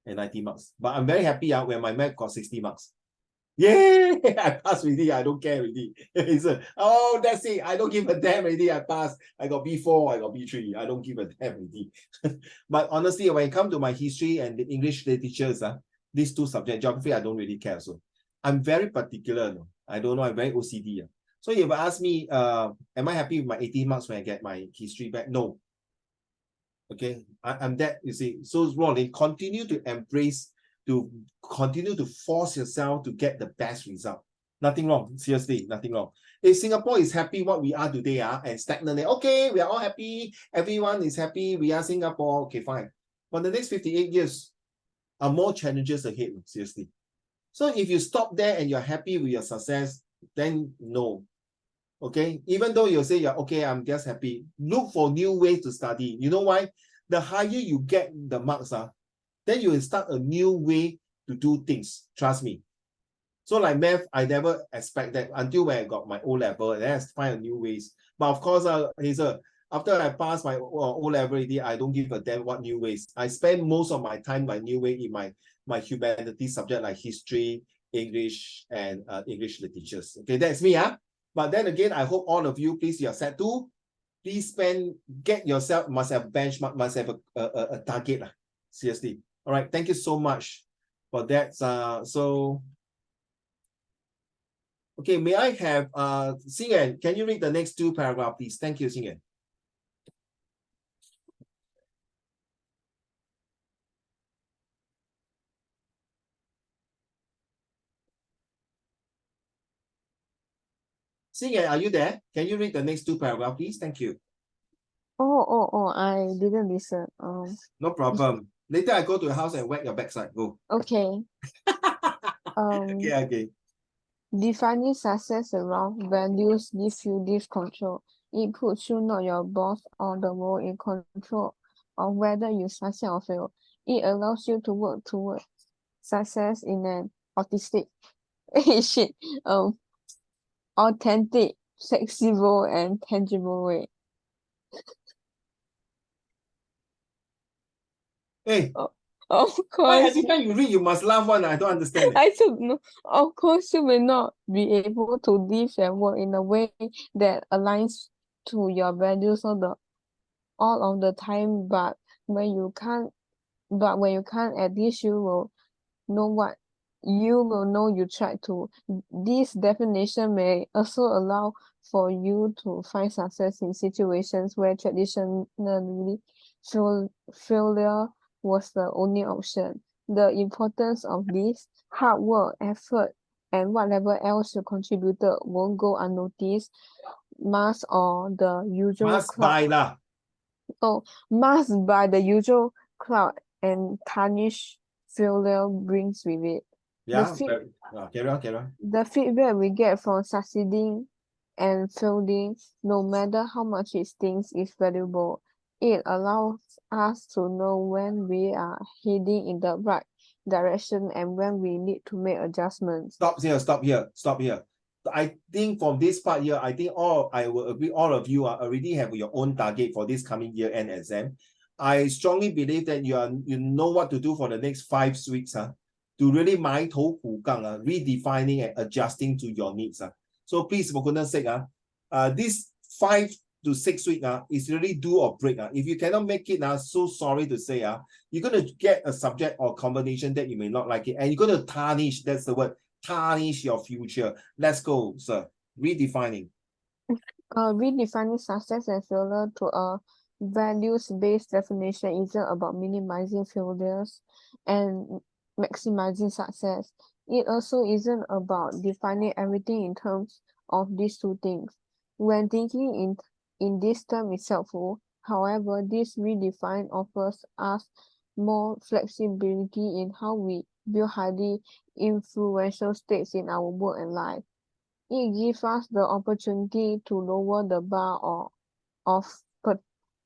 A: and 90 marks. But I'm very happy when my math got 60 marks. Yay! I passed already. I don't care already. Oh, that's it. I don't give a damn already. I passed. I got B4, I got B3. I don't give a damn already. But honestly, when it comes to my history and the English literatures, these two subjects, geography, I don't really care. So I'm very particular. No? I don't know. I'm very OCD. So if you ask me, am I happy with my 80 marks when I get my history back? No. Okay, I'm that, you see. So Ronnie, continue to embrace, to continue to force yourself to get the best result. Nothing wrong, seriously, nothing wrong. If Singapore is happy what we are today, and stagnant, okay, we are all happy, everyone is happy, we are Singapore, okay, fine. But the next 58 years are more challenges ahead, seriously. So if you stop there and you're happy with your success, then no. Okay, even though you say you're okay, I'm just happy. Look for new ways to study. You know why? The higher you get the marks, then you will start a new way to do things. Trust me. So like math, I never expect that until when I got my O level, and then I find new ways. But of course, Hazel, after I pass my O level already, I don't give a damn what new ways. I spend most of my time by new way in my humanities subject like history, English, and English literatures. Okay, that's me, But then again, I hope all of you, please, you're set to, please get yourself, must have benchmark, must have a target. Seriously. All right. Thank you so much for that. So, okay, may I have, Xingyan, can you read the next 2 paragraphs, please? Thank you, Xingyan. Xingyan, are you there? Can you read the next 2 paragraphs, please? Thank you.
D: Oh, I didn't listen.
A: No problem. Later I go to your house and whack your backside. Go.
D: Okay.
A: Okay.
D: Defining success around values gives you this control. It puts you, not your boss or the world, in control of whether you succeed or fail. It allows you to work towards success in an authentic, flexible, and tangible way.
A: Hey,
D: Of
A: why
D: course,
A: every time you read, you must laugh one? I don't understand.
D: I don't know. Of course, you may not be able to live and work in a way that aligns to your values all of the time, but when you can't, at least you will know you tried to. This definition may also allow for you to find success in situations where traditionally failure was the only option. the importance of this hard work, effort, and whatever else you contributed won't go unnoticed, masked or the usual
A: Must
D: cloud.
A: buy lah.
D: Oh, masked by the usual cloud and tarnish failure brings with it.
A: Yeah,
D: feed-
A: carry on.
D: The feedback we get from succeeding and failing, no matter how much it stings, is valuable. It allows us to know when we are heading in the right direction and when we need to make adjustments.
A: Stop here. I think from this part here, I will agree, all of you are already have your own target for this coming year-end exam. I strongly believe that you know what to do for the next 5 weeks, to really 埋頭苦幹, redefining and adjusting to your needs. So please, for goodness sake, this 5 to 6 weeks is really do or break. If you cannot make it, so sorry to say, you're going to get a subject or combination that you may not like it, and you're going to tarnish, that's the word, tarnish your future. Let's go, sir. Redefining.
D: Redefining success and failure to a values-based definition isn't about minimizing failures and maximizing success. It also isn't about defining everything in terms of these two things. When thinking in this term is helpful, however, this redefine offers us more flexibility in how we build highly influential states in our work and life. It gives us the opportunity to lower the bar of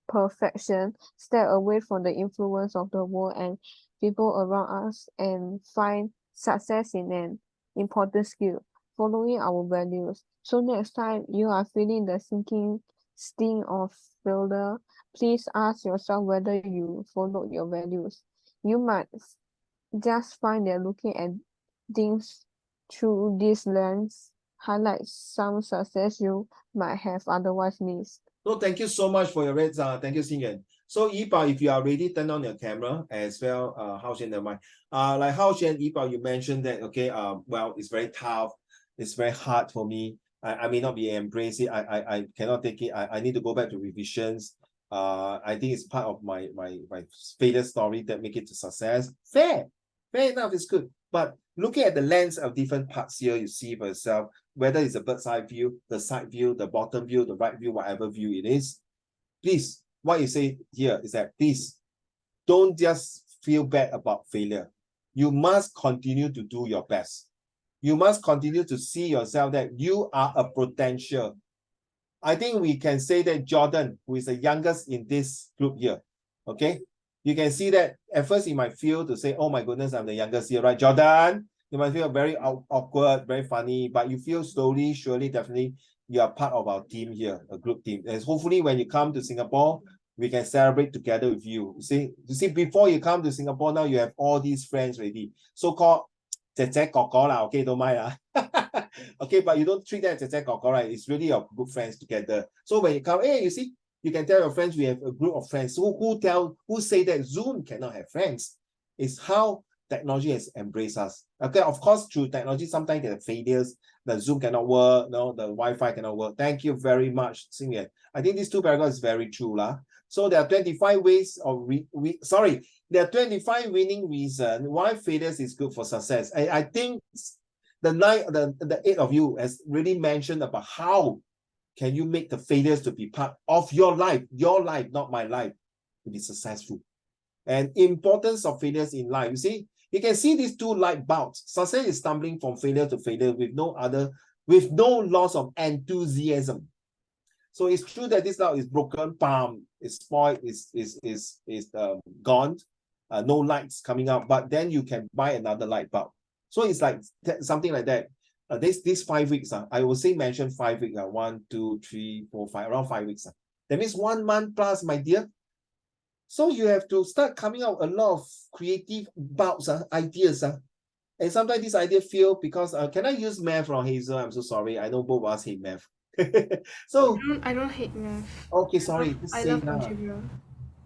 D: perfection, step away from the influence of the world and people around us, and find success in an important skill, following our values. So next time you are feeling the sinking sting of failure, please ask yourself whether you follow your values. You might just find that looking at things through this lens highlights some success you might have otherwise missed.
A: So thank you so much for your reds. Thank you, Xingyan. So Yipao, if you are ready, turn on your camera as well. Hao Xian, never mind. Like Hao Xian, Yipao, you mentioned that, okay, well, it's very tough. It's very hard for me. I may not be embracing it. I cannot take it. I need to go back to revisions. I think it's part of my failure story that make it to success. Fair enough, it's good. But looking at the lens of different parts here, you see for yourself, whether it's a bird's eye view, the side view, the bottom view, the right view, whatever view it is. Please, what you say here is that please don't just feel bad about failure. You must continue to do your best. You must continue to see yourself that you are a potential. I think we can say that Jordan, who is the youngest in this group here, okay? You can see that at first you might feel to say, oh my goodness, I'm the youngest here, right, Jordan? You might feel very awkward, very funny, but you feel slowly, surely, definitely, you are part of our team here, a group team. And hopefully when you come to Singapore, we can celebrate together with you. You see, before you come to Singapore, now you have all these friends already. So-called 姐姐哥哥 啦, okay, don't mind lah. Okay, but you don't treat that as 姐姐哥哥, right? It's really your good friends together. So when you come, hey, you see, you can tell your friends we have a group of friends. Who say that Zoom cannot have friends? It's how technology has embraced us. Okay, of course, through technology, sometimes there are failures. The Zoom cannot work, no, the Wi-Fi cannot work. Thank you very much, Xingyan. I think these two paragraphs is very true, lah. So there are 25 ways of there are 25 winning reasons why failures is good for success. I think the 8 of you has really mentioned about how can you make the failures to be part of your life, not my life, to be successful. And importance of failures in life. You see, you can see these two light bulbs. Success is stumbling from failure to failure with no loss of enthusiasm. So it's true that this light is broken, bam, it's spoiled, is gone, no lights coming out, but then you can buy another light bulb. So it's like something like that. These 5 weeks, I will say mention 5 weeks, 1, 2, 3, 4, 5, around 5 weeks. That means 1 month plus, my dear. So you have to start coming out a lot of creative bulbs, ideas. And sometimes this idea fail because, can I use math from Hazel? I'm so sorry. I know both of us hate math. So
G: I don't hate math.
A: Okay, sorry.
G: I love algebra.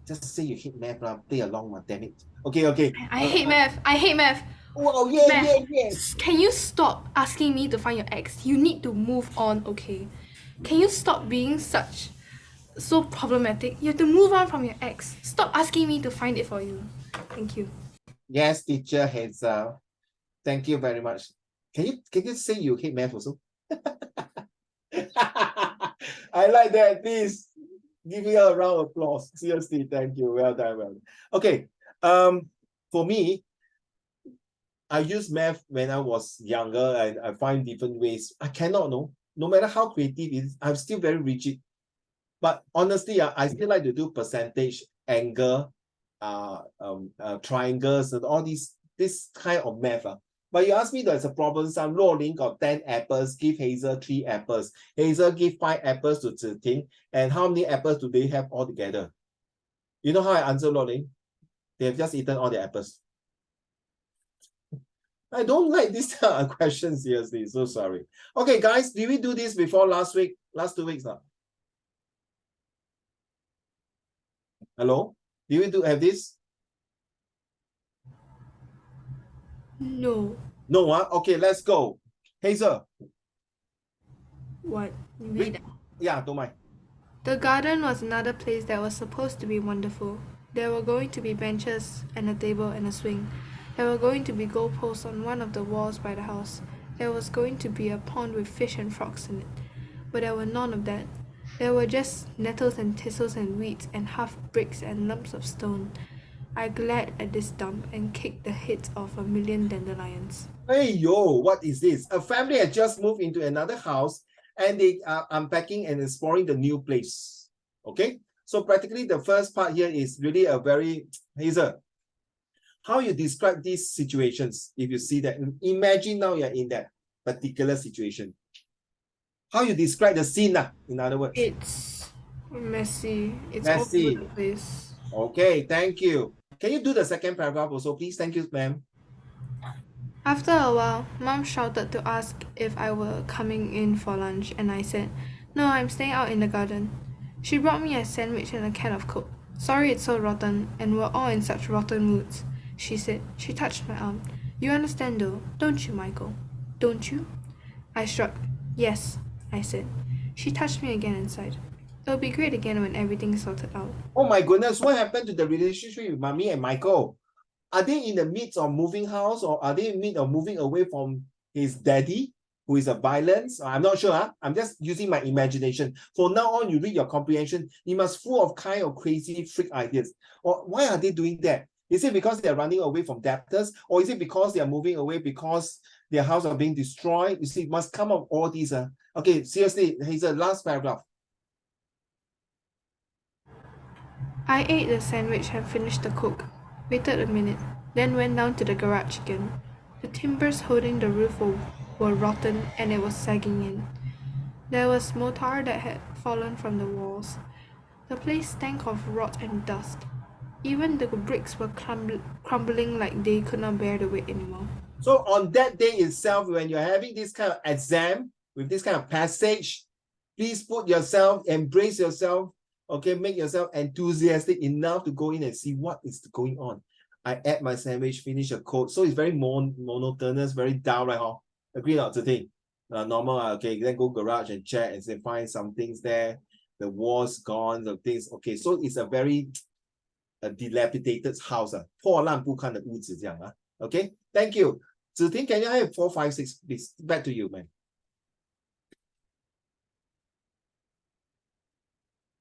A: Just say you hate math, play along, damn it. Okay.
G: I hate math. I hate math.
A: Oh, yeah,
G: Math.
A: yeah.
G: Can you stop asking me to find your ex? You need to move on, okay? Can you stop being so problematic? You have to move on from your ex. Stop asking me to find it for you. Thank you.
A: Yes, teacher Hazel. Thank you very much. Can you say you hate math also? I like that. Please give me a round of applause. Seriously, thank you. Well done, well done. Okay. For me, I used math when I was younger, and I find different ways. I cannot know. No matter how creative it is, I'm still very rigid. But honestly, I still like to do percentage, angle, triangles, and all this kind of math. But you ask me, there's a problem. Some Luoling got 10 apples, give Hazel 3 apples. Hazel give 5 apples to Ziting. And how many apples do they have altogether? You know how I answer Luoling? They have just eaten all the apples. I don't like this kind of questions, seriously. So sorry. Okay, guys, did we do this before last week? Last 2 weeks now? Hello? Did we have this?
G: No.
A: No, okay, let's go. Hazel.
G: What? Read.
A: Yeah, don't mind.
G: The garden was another place that was supposed to be wonderful. There were going to be benches and a table and a swing. There were going to be goalposts on one of the walls by the house. There was going to be a pond with fish and frogs in it. But there were none of that. There were just nettles and thistles and weeds and half bricks and lumps of stone. I glared at this dump and kicked the heads off 1,000,000 dandelions.
A: Hey, yo, what is this? A family had just moved into another house and they are unpacking and exploring the new place. Okay? So practically the first part here is really a very, Hazel, how you describe these situations if you see that? Imagine now you're in that particular situation. How you describe the scene, in other words?
G: It's messy. It's
A: Messy.
G: all over the place.
A: Okay, thank you. Can you do the second paragraph also, please? Thank you, ma'am.
G: After a while, Mom shouted to ask if I were coming in for lunch, and I said, "No, I'm staying out in the garden." She brought me a sandwich and a can of Coke. "Sorry it's so rotten, and we're all in such rotten moods," she said. She touched my arm. "You understand though, don't you, Michael? Don't you?" I shrugged. "Yes," I said. She touched me again and sighed. "It'll be great again when everything's sorted out."
A: Oh my goodness, what happened to the relationship with Mommy and Michael? Are they in the midst of moving house, or are they in the midst of moving away from his daddy, who is a violence? I'm not sure. I'm just using my imagination. For now on, you read your comprehension, you must full of kind of crazy freak ideas. Or why are they doing that? Is it because they're running away from debtors? Or is it because they're moving away because their house are being destroyed? You see, it must come up all these. Okay, seriously, Hazel, last paragraph.
G: I ate the sandwich and finished the Coke, waited a minute, then went down to the garage again. The timbers holding the roof were rotten and it was sagging in. There was mortar that had fallen from the walls. The place stank of rot and dust. Even the bricks were crumbling like they could not bear the weight anymore.
A: So on that day itself, when you're having this kind of exam, with this kind of passage, please put yourself, embrace yourself, okay, make yourself enthusiastic enough to go in and see what is going on. I ate my sandwich, finish a Coke. So it's very monotonous, very dull, right? Huh? Agree not to think. Normal, okay, then go garage and check and say, find some things there. The walls gone, the things, okay. So it's a very dilapidated house. 破烂不堪的屋子这样, okay, thank you. Ziting, can you have 4, 5, 6, please? Back to you, man.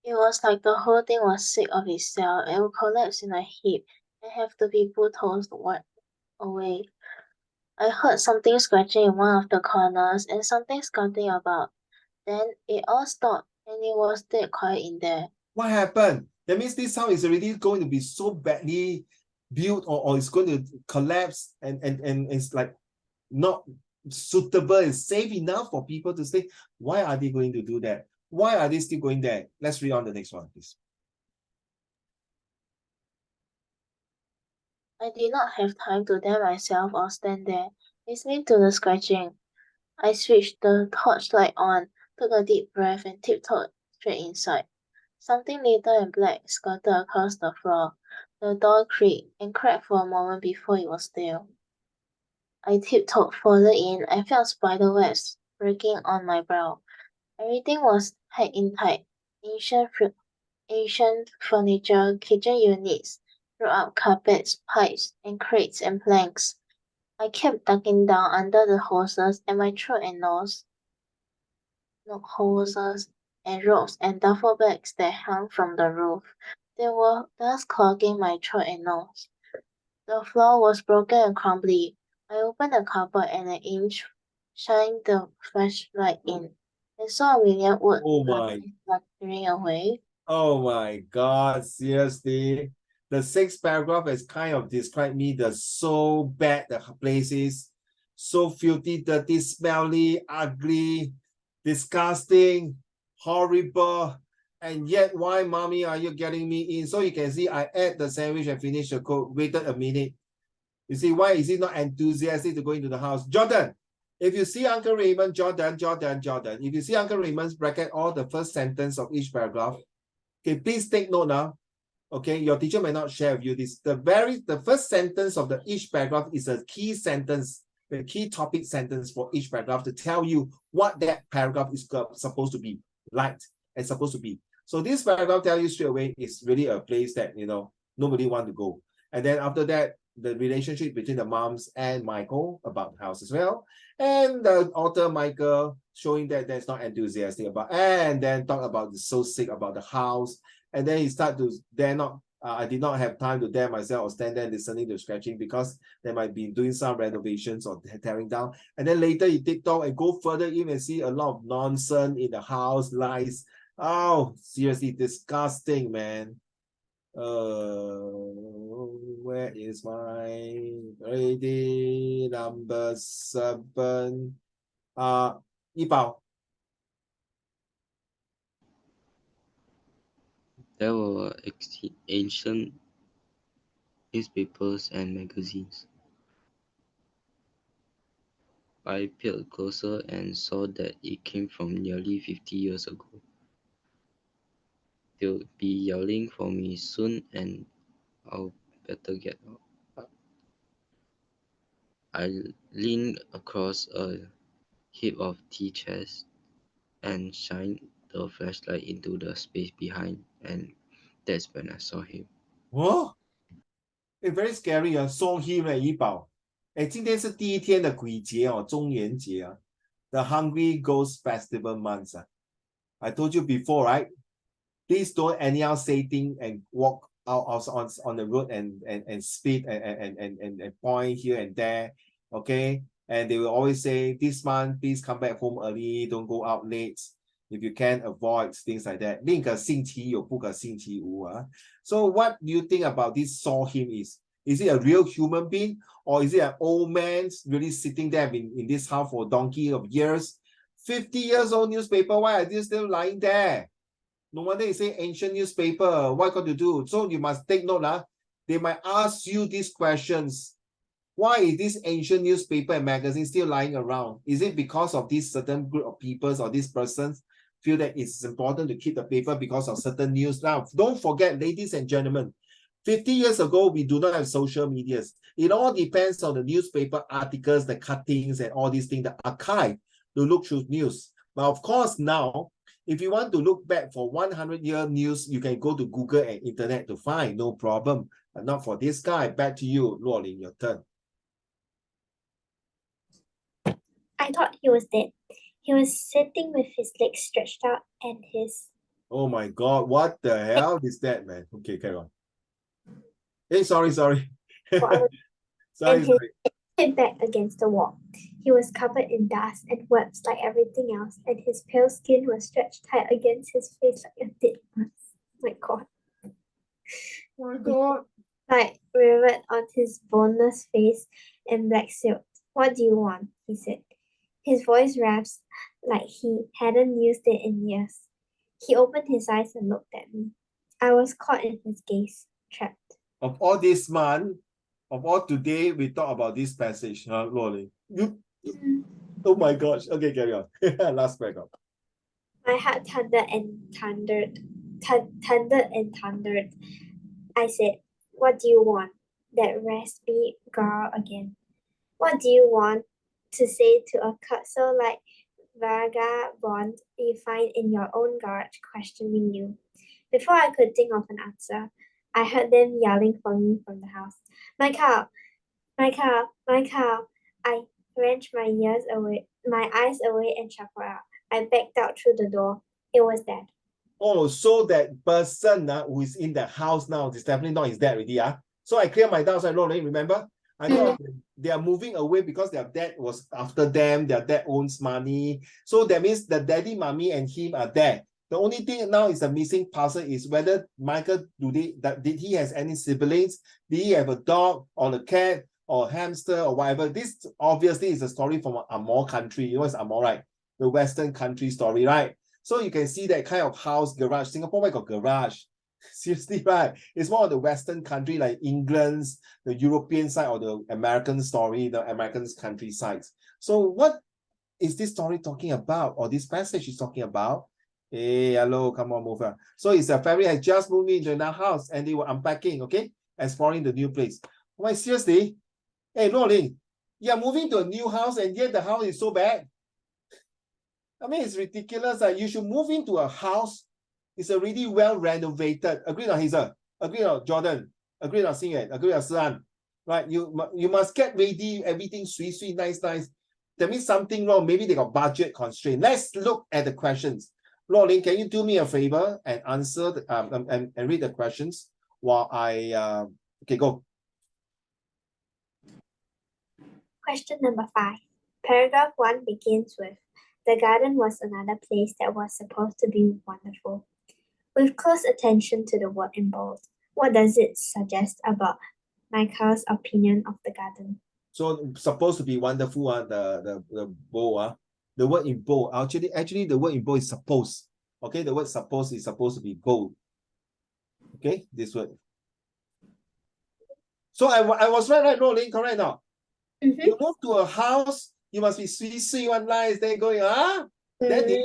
F: It was like the whole thing was sick of itself and would collapse in a heap and have to be bulldozed away. I heard something scratching in one of the corners and something scuttling about. Then it all stopped and it was dead quiet in there.
A: What happened? That means this house is already going to be so badly built, or it's going to collapse, and it's like not suitable and safe enough for people to stay. Why are they going to do that? Why are they still going there? Let's read on the next one, please.
F: I did not have time to dare myself or stand there, listening to the scratching. I switched the torchlight on, took a deep breath, and tiptoed straight inside. Something little and black scuttled across the floor. The door creaked and cracked for a moment before it was still. I tiptoed further in and felt spiderwebs breaking on my brow. Everything was tight in tight. Ancient furniture, kitchen units, throughout carpets, pipes, and crates and planks. I kept ducking down under the hoses and my throat and nose. No hoses and ropes and duffel bags that hung from the roof. They were thus clogging my throat and nose. The floor was broken and crumbly. I opened the cupboard and an inch shined the flashlight in. I saw William Wood
A: Oh my.
F: fluttering away.
A: Oh my God, seriously. The sixth paragraph has kind of described me the so bad the place is. So filthy, dirty, smelly, ugly, disgusting, horrible. And yet, why, mommy, are you getting me in? So you can see I ate the sandwich and finished the coke, waited a minute. You see, why is he not enthusiastic to go into the house? Jordan, if you see Uncle Raymond, Jordan, if you see Uncle Raymond's bracket all the first sentence of each paragraph, okay, please take note now. Okay, your teacher may not share with you this. The first sentence of each paragraph is a key sentence, the key topic sentence for each paragraph to tell you what that paragraph is supposed to be like and supposed to be. So this paragraph tells you straight away it's really a place that, you know, nobody want to go. And then after that, the relationship between the moms and Michael about the house as well. And the author, Michael, showing that there's not enthusiastic about, and then talk about the so sick about the house. And then he start to dare not, I did not have time to dare myself or stand there listening to scratching because they might be doing some renovations or tearing down. And then later he TikTok and go further in and see a lot of nonsense in the house, lies. Oh, seriously, disgusting, man. Where is my ready number 7? Yibao.
K: There were ancient newspapers and magazines. I peered closer and saw that it came from nearly 50 years ago. They'll be yelling for me soon and I'll better get out. I leaned across a heap of tea chairs and shined the flashlight into the space behind, and that's when I saw him.
A: Oh, it's very scary. Saw him 怡宝。今天是第一天的鬼节中元节the Hungry Ghost Festival month. I told you before, right? Please don't anyhow say things and walk out on the road and speed and point here and there, okay? And they will always say, this month, please come back home early, don't go out late. If you can, avoid things like that. 宁可信其有，不可信其无. So what do you think about this saw him is? Is it a real human being? Or is it an old man really sitting there in this house for a donkey of years? 50 years old newspaper, why are they still lying there? No wonder you say ancient newspaper. What got to do? So you must take note. They might ask you these questions. Why is this ancient newspaper and magazine still lying around? Is it because of this certain group of people or these persons feel that it's important to keep the paper because of certain news? Now, don't forget, ladies and gentlemen, 50 years ago, we do not have social medias. It all depends on the newspaper articles, the cuttings, and all these things, the archive to look through news. But of course, now, if you want to look back for 100-year news, you can go to Google and internet to find, no problem. But not for this guy. Back to you, Luo Ling, your turn.
J: I thought he was dead. He was sitting with his legs stretched out and his...
A: Oh my God, what the hell is that, man? Okay, carry on. Hey, sorry. sorry.
J: Head back against the wall. He was covered in dust and webs like everything else, and his pale skin was stretched tight against his face like a dead mouse. My God.
A: Oh my God.
J: Like rivet on his boneless face and black silk. What do you want? He said. His voice rasped like he hadn't used it in years. He opened his eyes and looked at me. I was caught in his gaze, trapped.
A: Of all this month, of all today, we talk about this passage, Luo Ling. Oh my gosh. Okay, carry on. Last paragraph.
J: My heart thundered and thundered. I said, what do you want? That raspy growl again. What do you want to say to a cursor like vagabond you find in your own garage questioning you? Before I could think of an answer, I heard them yelling for me from the house. My cow, my cow, my cow. I wrenched my eyes away and shuffled out. I backed out through the door. It was Dad.
A: Oh, so that person who is in the house now is definitely not his dad already. So I clear my doubts, remember? I thought they are moving away because their dad was after them, their dad owns money. So that means the daddy, mommy, and him are there. The only thing now is the missing puzzle is whether Michael, did he has any siblings? Did he have a dog or a cat or a hamster or whatever? This obviously is a story from Amor country. You know it's Amor, right? The Western country story, right? So you can see that kind of house, garage. Singapore, where got garage? Seriously, right? It's more of the Western country like England's, the European side or the American story, the American countryside. So what is this story talking about, or this passage is talking about? Hey, hello, come on, move on. So it's a family has just moved into another house and they were unpacking, okay? Exploring the new place. Why, seriously? Hey, Rolling, you're moving to a new house and yet the house is so bad. I mean, it's ridiculous. You should move into a house. It's already well renovated. Agree on Hazel? Agree on Jordan? Agree on Xingyuan? Agree on Sian? Right? You must get ready, everything sweet, nice. That means something wrong. Maybe they got budget constraint. Let's look at the questions. Rolling, can you do me a favor and answer and read the questions while I okay, go.
J: Question number 5. Paragraph 1 begins with, the garden was another place that was supposed to be wonderful. With close attention to the word in bold, what does it suggest about Michael's opinion of the garden?
A: So supposed to be wonderful, the bold, the word in bold. Actually, the word in bold is supposed. Okay, the word supposed is supposed to be bold. Okay, this word. So I was right, Rolling, correct now? You move to a house, you must be sweet, one nice, then going, Daddy,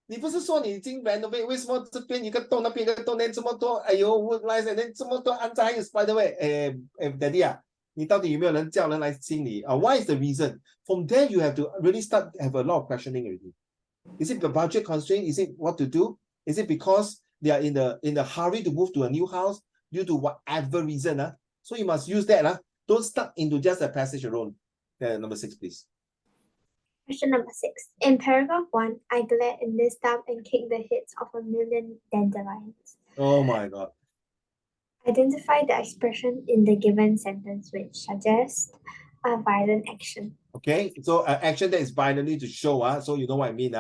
A: 你不是说你已经 renovate， 为什么这边一个洞，那边一个洞， then 这么多，哎呦 wood lines， and then 这么多安在还有 spider web， Daddy 你到底有没有人叫人来清理？What is the reason? From there you have to really start have a lot of questioning already. Is it the budget constraint? Is it what to do? Is it because they are in the hurry to move to a new house due to whatever reason? So you must use that. Don't stuck into just a passage alone. Number 6, please.
J: Question number 6. In paragraph 1, I glared in this tub and kicked the heads of 1,000,000 dandelions.
A: Oh my God.
J: Identify the expression in the given sentence which suggests a violent action.
A: Okay, so action that is violently to show, so you know what I mean.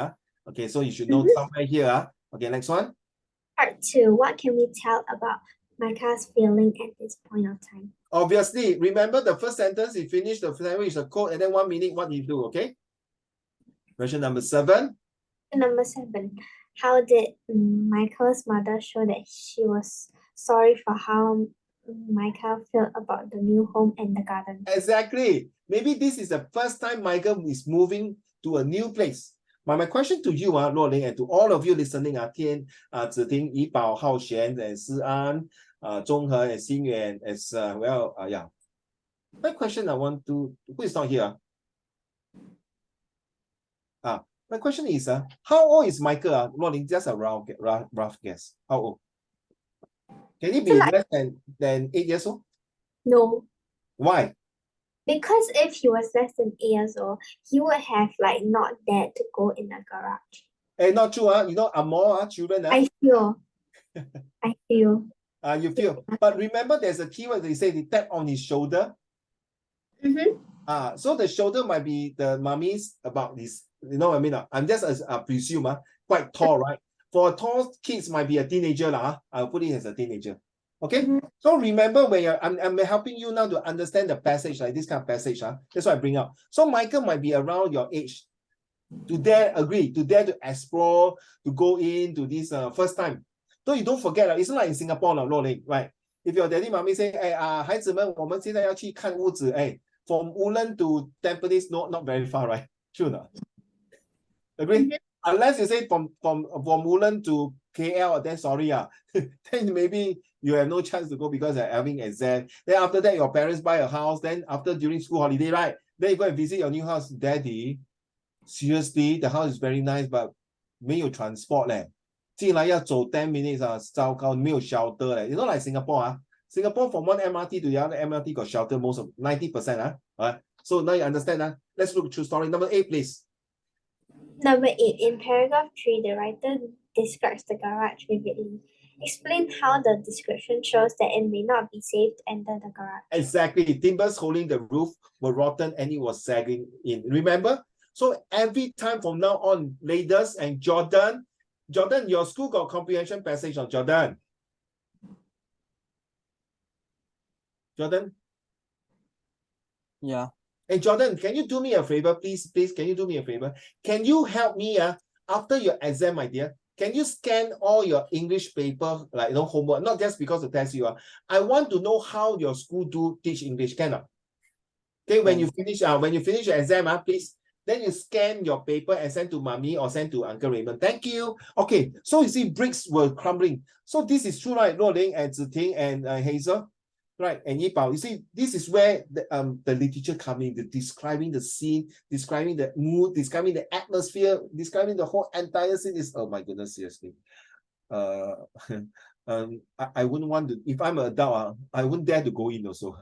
A: Okay, so you should know somewhere here. Okay, next one.
J: Part 2. What can we tell about Michael's feeling at this point of time?
A: Obviously, remember the first sentence, he finished the sandwich, the code, and then 1 minute, what he do, okay? Question number 7.
J: Number 7. How did Michael's mother show that she was sorry for how Michael felt about the new home and the garden?
A: Exactly. Maybe this is the first time Michael is moving to a new place. My question to you, Rolling, and to all of you listening, Tian, Ziting, Yibao, Hao Xuan, and Si-an, Zhonghe, and Xingyuan, as well. Yeah. My question I want to, who is not here? My question is, how old is Michael? Rolling, just a rough guess. How old? Can he be less than 8 years old?
J: No.
A: Why?
J: Because if he was less than 8 years old, he would have not dared to go in the garage.
A: Not true, you know, Amor, children.
J: I feel.
A: You feel. But remember, there's a keyword they say they tap on his shoulder. So the shoulder might be the mummy's about this. You know what I mean? I'm just presume, quite tall, right? For tall kids, might be a teenager, I'll put it as a teenager. Okay, so remember when I'm helping you now to understand the passage, like this kind of passage. That's what I bring up. So Michael might be around your age, to dare to explore, to go into this first time. So you don't forget, it's not like in Singapore, right? If your daddy, mommy say, hey, 孩子们，我们现在要去看屋子, from Woodland to Tampines, not very far, right? True not? Agree? Unless you say from Woodland to KL, then sorry, then maybe you have no chance to go because you're having exam. Then after that, your parents buy a house. Then after during school holiday, right? Then you go and visit your new house. Daddy, seriously, the house is very nice, but 没有 transport 进来要走10 minutes 啊，糟糕，没有 shelter 嘞。You know like Singapore Singapore from one MRT to the other MRT got shelter most of 90% Alright. So now you understand Let's look through story number 8, please.
J: Number 8. In paragraph 3, the writer describes the garage vividly. Explain how the description shows that it may not be safe to enter the garage.
A: Exactly. Timbers holding the roof were rotten and it was sagging in. Remember? So every time from now on, ladies and Jordan, your school got comprehension passage on Jordan. Jordan?
B: Yeah.
A: And Jordan, can you do me a favor, please? Please, can you do me a favor? Can you help me after your exam, my dear? Can you scan all your English paper, like homework, not just because of test you I want to know how your school teach English, can not? Okay, when you finish your exam, please, then you scan your paper and send to mommy or send to Uncle Raymond. Thank you. Okay, so you see bricks were crumbling. So this is true, right? Luo Ling and Ziting and Hazel. Right, and Yipao, you see, this is where the literature comes in, describing the scene, describing the mood, describing the atmosphere, describing the whole entire scene. Is, oh my goodness, seriously. I wouldn't want to, if I'm an adult, I wouldn't dare to go in also.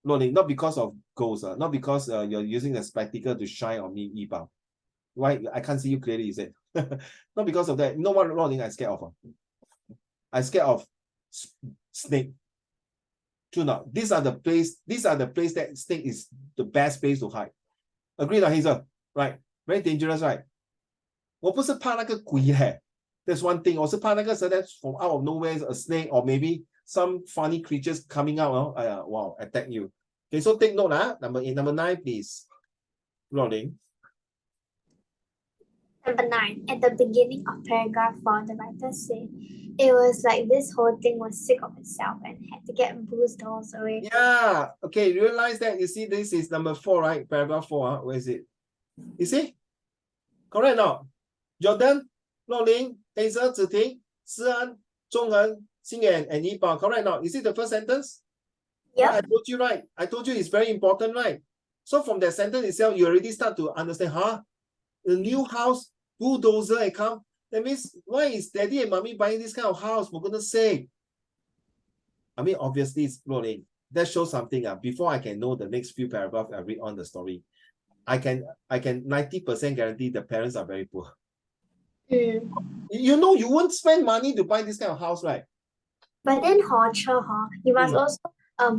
A: Not because of ghosts, not because you're using the spectacle to shine on me, Yipao. Why? I can't see you clearly, is it? Not because of that. You know what Rolling I'm scared of? I'm scared of snake. True not. These are the place that snake is the best place to hide. Agree not, Hazel? Right. Very dangerous, right? 我不是怕那个鬼 That's one thing. 我是怕那个 that's from out of nowhere, a snake or maybe some funny creatures coming out. Wow, attack you. Okay, so take note. Number 8, number 9, please. Rolling.
J: Number 9. At the beginning of paragraph 4, the writer said, it was like this whole thing was sick of itself and had to get bruised dolls away.
A: Yeah. Okay, realize that. You see, this is number 4, right? Paragraph 4. Where is it? You see? Correct now. Jordan, Luo Ling, Hazel, Ziting, Sian, Zhonghen, Xingyan, and Yipao. Correct now. You see the first sentence?
J: Yeah.
A: I told you, right? I told you it's very important, right? So from that sentence itself, you already start to understand, the new house, bulldozer account. That means, why is daddy and mommy buying this kind of house, for goodness sake? I mean, obviously, it's rolling. That shows something. Before I can know the next few paragraphs, I read on the story. I can 90% guarantee the parents are very poor.
J: Mm.
A: You know, you won't spend money to buy this kind of house, right?
J: But then, you must also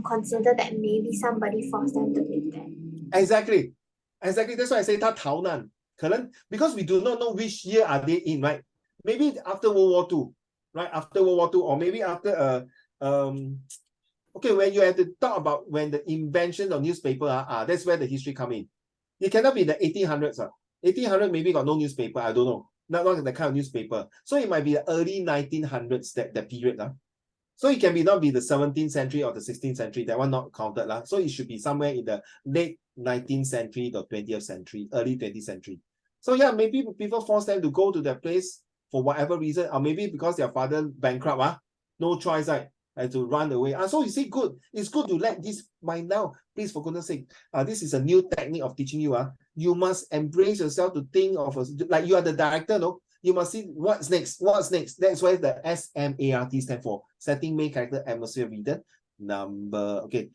J: consider that maybe somebody forced them to live there.
A: Exactly. That's why I say 他逃难. Because we do not know which year are they in, right? Maybe after World War II, right? After World War II, or maybe after okay, when you have to talk about when the invention of newspaper, that's where the history come in. It cannot be the 1800s. 1800 maybe got no newspaper, I don't know. Not the kind of newspaper. So it might be the early 1900s, that period. So it can not be the 17th century or the 16th century, that one not counted. So it should be somewhere in the late 19th century or 20th century, early 20th century. So yeah, maybe people force them to go to that place for whatever reason, or maybe because their father bankrupt, no choice, right? And to run away. So you see, good. It's good to let this mind down. Please, for goodness sake, this is a new technique of teaching you. You must embrace yourself to think of like you are the director, no? You must see what's next. What's next? That's why the SMART stand for setting main character atmosphere reader. Okay.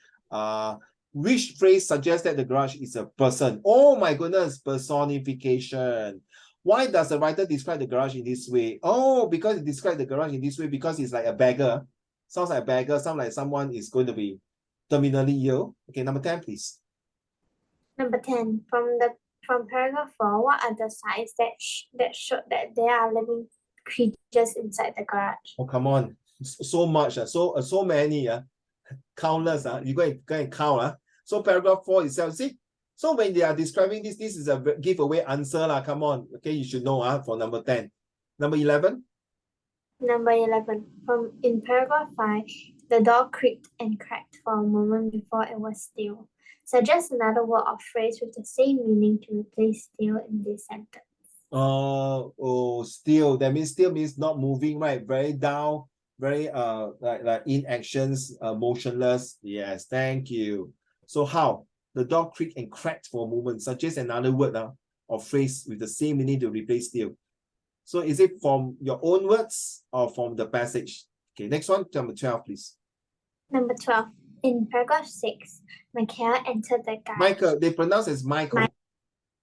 A: Which phrase suggests that the garage is a person? Oh my goodness, personification. Why does the writer describe the garage in this way? Oh, because he described the garage in this way because it's like a beggar. Sounds like a beggar. Sounds like someone is going to be terminally ill. Okay, number 10, please.
J: Number 10. From paragraph 4, what are the signs that show that there are living creatures inside the garage?
A: Oh, come on. So much. So many. Countless. You go and count. So paragraph 4 itself. See? So when they are describing this is a giveaway answer. Come on. Okay, you should know for number 10. Number 11.
J: Number 11. In paragraph 5, the door creaked and cracked for a moment before it was still. Suggest another word or phrase with the same meaning to replace still in this sentence.
A: Still. That means still means not moving, right? Very down, very like inactions, motionless. Yes, thank you. So how? The door creaked and cracked for a moment. Suggest another word or phrase with the same meaning to replace still. So is it from your own words or from the passage? Okay, next one, number 12, please.
J: Number 12. In paragraph 6, Michael entered the garage.
A: Michael, they pronounce as Michael.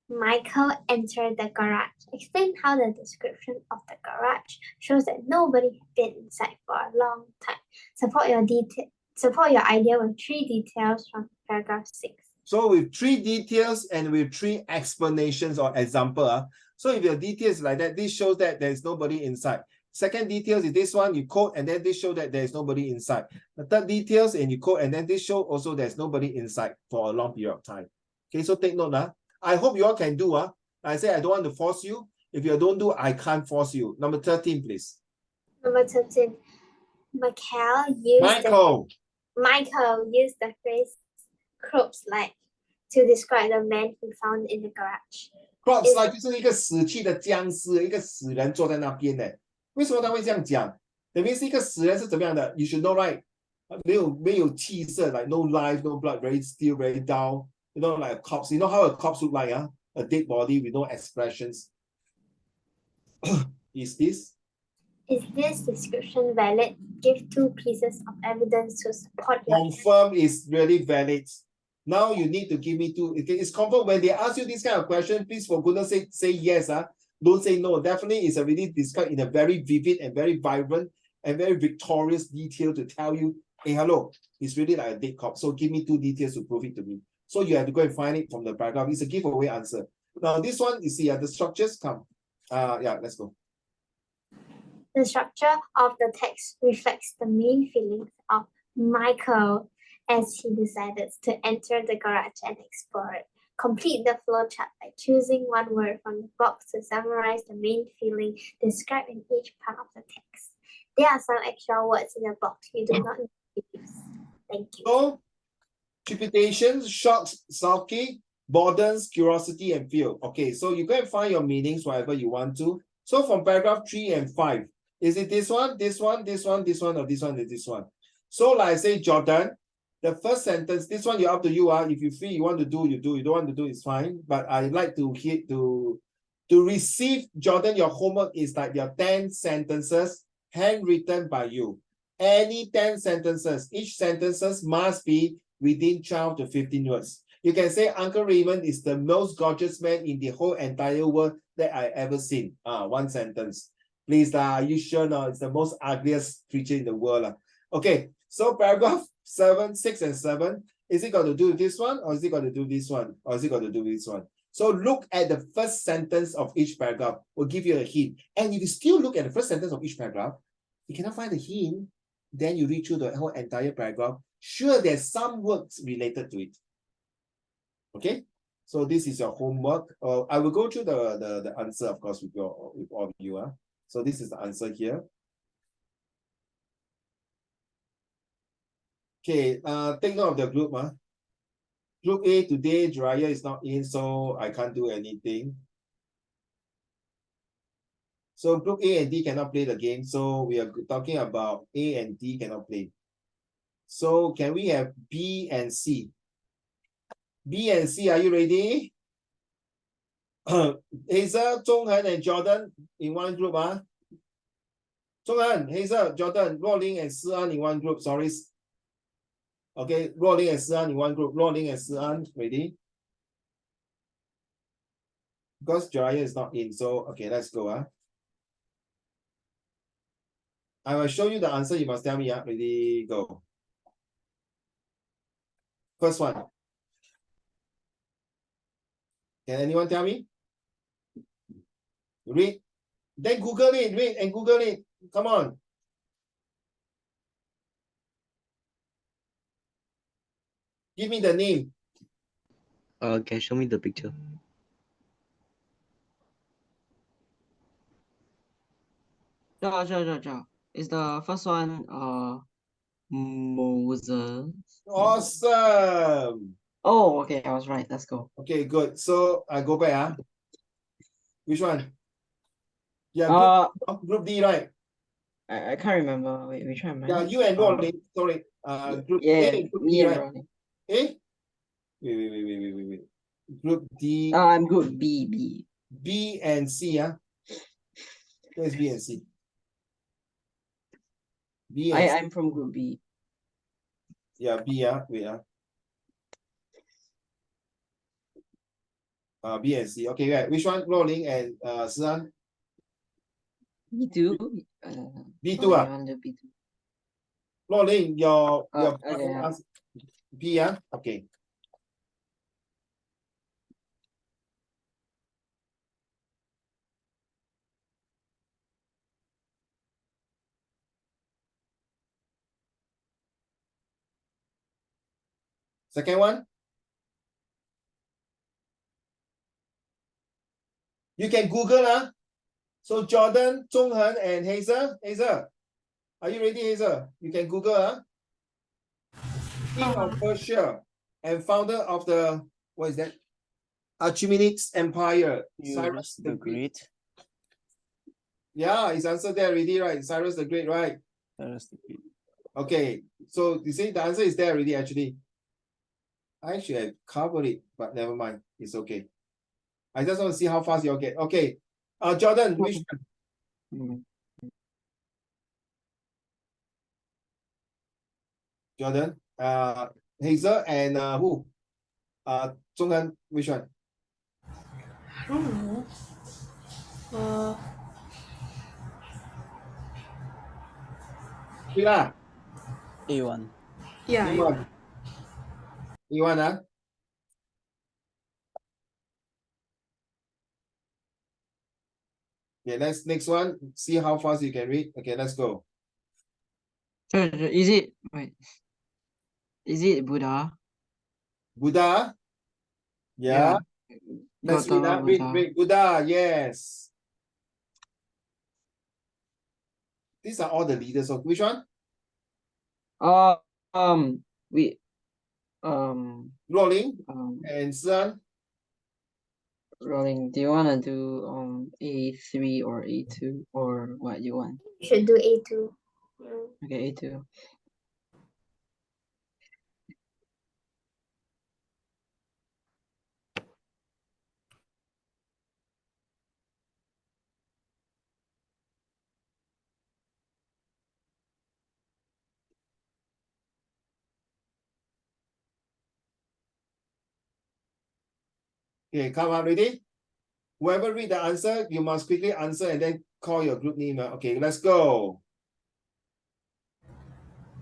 J: Michael entered the garage. Explain how the description of the garage shows that nobody had been inside for a long time. Support your idea with 3 details from paragraph 6.
A: So with 3 details and with 3 explanations or example. So if your details like that, this shows that there's nobody inside. Second details is this one, you quote, and then this show that there's nobody inside. The third details, and you quote, and then this show also there's nobody inside for a long period of time. Okay, so take note. I hope you all can do. I say I don't want to force you. If you don't do, I can't force you. Number 13, please.
J: Number 13. Michael used the phrase corpse like to describe the man he found in the garage.
A: Corpse like 就是一个死去的僵尸，一个死人坐在那边的。为什么他会这样讲？等于是一个死人是怎么样的 ？You should know, right? 没有气色 like no life, no blood, very still, very dull. You know, like a corpse. You know how a corpse look like? A dead body with no expressions. Is this
J: description valid? Give 2 pieces of evidence to support your
A: confirm is really valid. Now you need to give me 2. It's confirmed. When they ask you this kind of question, please for goodness sake say yes. Don't say no. Definitely it's already described in a very vivid and very vibrant and very victorious detail to tell you, hey, hello, it's really like a dead corpse. So give me 2 details to prove it to me. So you have to go and find it from the paragraph. It's a giveaway answer. Now this one, you see, the structures come. Yeah, let's go.
J: The structure of the text reflects the main feelings of Michael as he decided to enter the garage and explore it. Complete the flowchart by choosing one word from the box to summarize the main feeling described in each part of the text. There are some extra words in the box you do not need to use. Thank you.
A: So, trepidation, shock, sulky, boredom, curiosity, and fear. Okay, so you go and find your meanings, whatever you want to. So from paragraph 3 and 5, is it this one, this one, this one, this one, or this one, or this one? So like I say, Jordan, the first sentence, this one, you're up to you. If you feel you want to do, you do. You don't want to do, it's fine. But I like to receive, Jordan, your homework is like your 10 sentences handwritten by you. Any 10 sentences, each sentences must be within 12 to 15 words. You can say Uncle Raymond is the most gorgeous man in the whole entire world that I ever seen. 1 sentence. Please, are you sure? No, it's the most ugliest creature in the world. Okay, so paragraph 7, 6, and 7. Is it going to do this one, or is it going to do this one, or is it going to do this one? So look at the first sentence of each paragraph. Will give you a hint. And if you still look at the first sentence of each paragraph, you cannot find the hint, then you read through the whole entire paragraph. Sure, there's some words related to it. Okay, so this is your homework. I will go through the answer, of course, with all of you. So this is the answer here. Okay, take note of the group. Group A today, Jiraiya is not in, so I can't do anything. So group A and D cannot play the game. So we are talking about A and D cannot play. So can we have B and C? B and C, are you ready? Hazel, Zhonghen, and Jordan in one group. Zhonghen, Hazel, Jordan, Rolling, and Si-an in one group. Sorry. Okay, Rolling and Si-an in one group. Rolling and Si-an, ready? Because Jiraiya is not in, so okay, let's go. I will show you the answer. You must tell me. Ready, go. First one. Can anyone tell me? Read. Then Google it. Read and Google it. Come on. Give me the name.
K: Can you show me the picture?
E: Sure. Is the first one Moses?
A: Awesome.
E: Oh, okay, I was right. Let's go.
A: Okay, good. So I go back. Which one? Yeah, group D, right?
E: I can't remember. Wait, which one am I?
A: Yeah, you and Rolling. Sorry. Group A and group D, right? A? Wait. Group D.
E: I'm group B.
A: B and C, Here's B and C. B and C.
E: I'm from group B.
A: Yeah, B, wait, B and C. Okay, right. Which one? Rolling and Sian?
E: B2.
A: B2
E: you want the B2.
A: Rolling, your
E: okay, yeah.
A: B, okay. Second one. You can Google, So Jordan, Zhonghen, and Hazel. Hazel, are you ready, Hazel? You can Google, King of Persia and founder of the, what is that? Achaemenid Empire. Cyrus the Great. Yeah, his answer there already, right? Cyrus the Great, right?
B: Cyrus the Great.
A: Okay, so you see the answer is there already, actually. I should have covered it, but never mind. It's okay. I just want to see how fast you'll get. Okay. Jordan, which one? Jordan, Hazel, and who? Zhonghan, which one?
G: I don't know.
A: Sheila.
B: A1.
G: Yeah.
A: A1. A1, Okay, next one. See how fast you can read. Okay, let's go.
E: Sure. Is it wait? Is it Buddha?
A: Buddha? Yeah. Let's read that. Read Buddha, yes. These are all the leaders of which one? Rolling and Sian.
E: Rolling. Do you wanna do A3 or A2 or what you want?
J: You should do A2.
E: Okay, A2.
A: Okay, come on, ready? Whoever read the answer, you must quickly answer and then call your group name. Okay, let's go.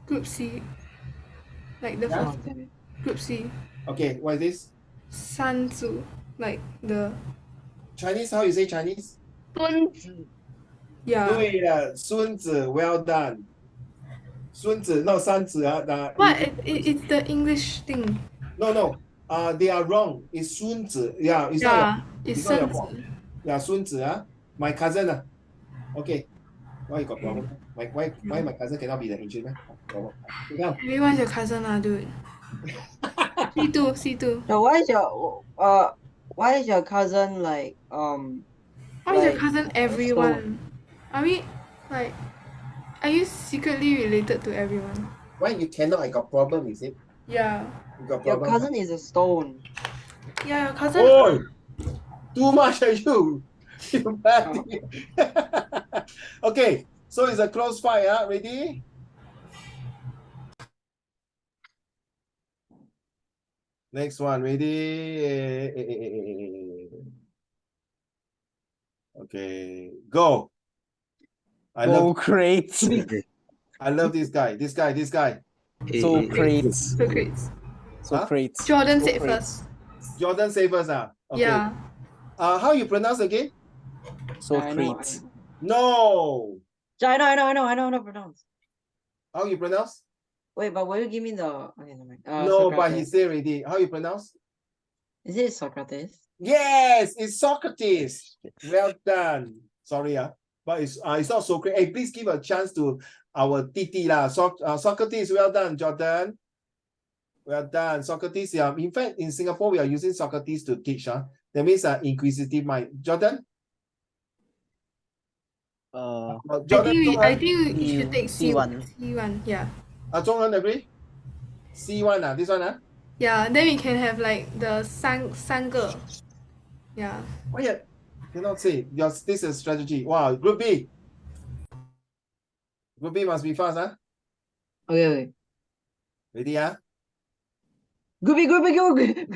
G: Group C. Like the first Group C.
A: Okay, what is this?
G: Sun Tzu. Like the
A: Chinese, how you say Chinese?
C: Sun
G: Yeah.
A: 对了，孙子 well done. 孙子 not 三子
G: What? It's the English thing.
A: No. They are wrong. It's 孙子. Yeah, it's
G: Yeah,
A: not
G: it's
A: not your
G: Sun
A: fault.
G: Tzu.
A: Yeah, 孙子 My cousin Okay. Why you got problem? Why my cousin cannot be the ancient man?
G: Everyone's your cousin dude. C2.
E: So why is your cousin like
G: Why is your cousin everyone? Are you secretly related to everyone?
A: Why you cannot? I got problem, is it?
G: Yeah.
A: You got
E: your
A: problem?
E: cousin is a stone.
G: Yeah, your cousin.
A: Oh, too much of you. You bad. Okay, so it's a close fight. Ready? Next one, ready? Okay, go. I love this guy. This guy.
B: Socrates.
G: Jordan said first.
A: Jordan say first. Okay.
G: Yeah.
A: How you pronounce again?
B: Socrates.
A: No.
E: I know how to pronounce.
A: How you pronounce?
E: Wait, but will you give me the okay, never mind.
A: No,
E: Socrates.
A: but he said already. How you pronounce?
E: Is it Socrates?
A: Yes, it's Socrates. Well done. Sorry, but it's not Socrates. Hey, please give a chance to our Titi lah. Socrates, well done, Jordan. Well done, Socrates. Yeah, in fact, in Singapore, we are using Socrates to teach. That means inquisitive mind. Jordan. Jordan,
G: I think you should take
B: C1.
G: C1, yeah.
A: Zhonghan agree? C1 this one
G: Yeah, then we can have like the 三个. Yeah.
A: Oh yeah. Cannot say. This is strategy. Wow, Group B. Group B must be fast, huh?
E: Okay.
A: Ready, huh?
E: Groovy.
A: Okay.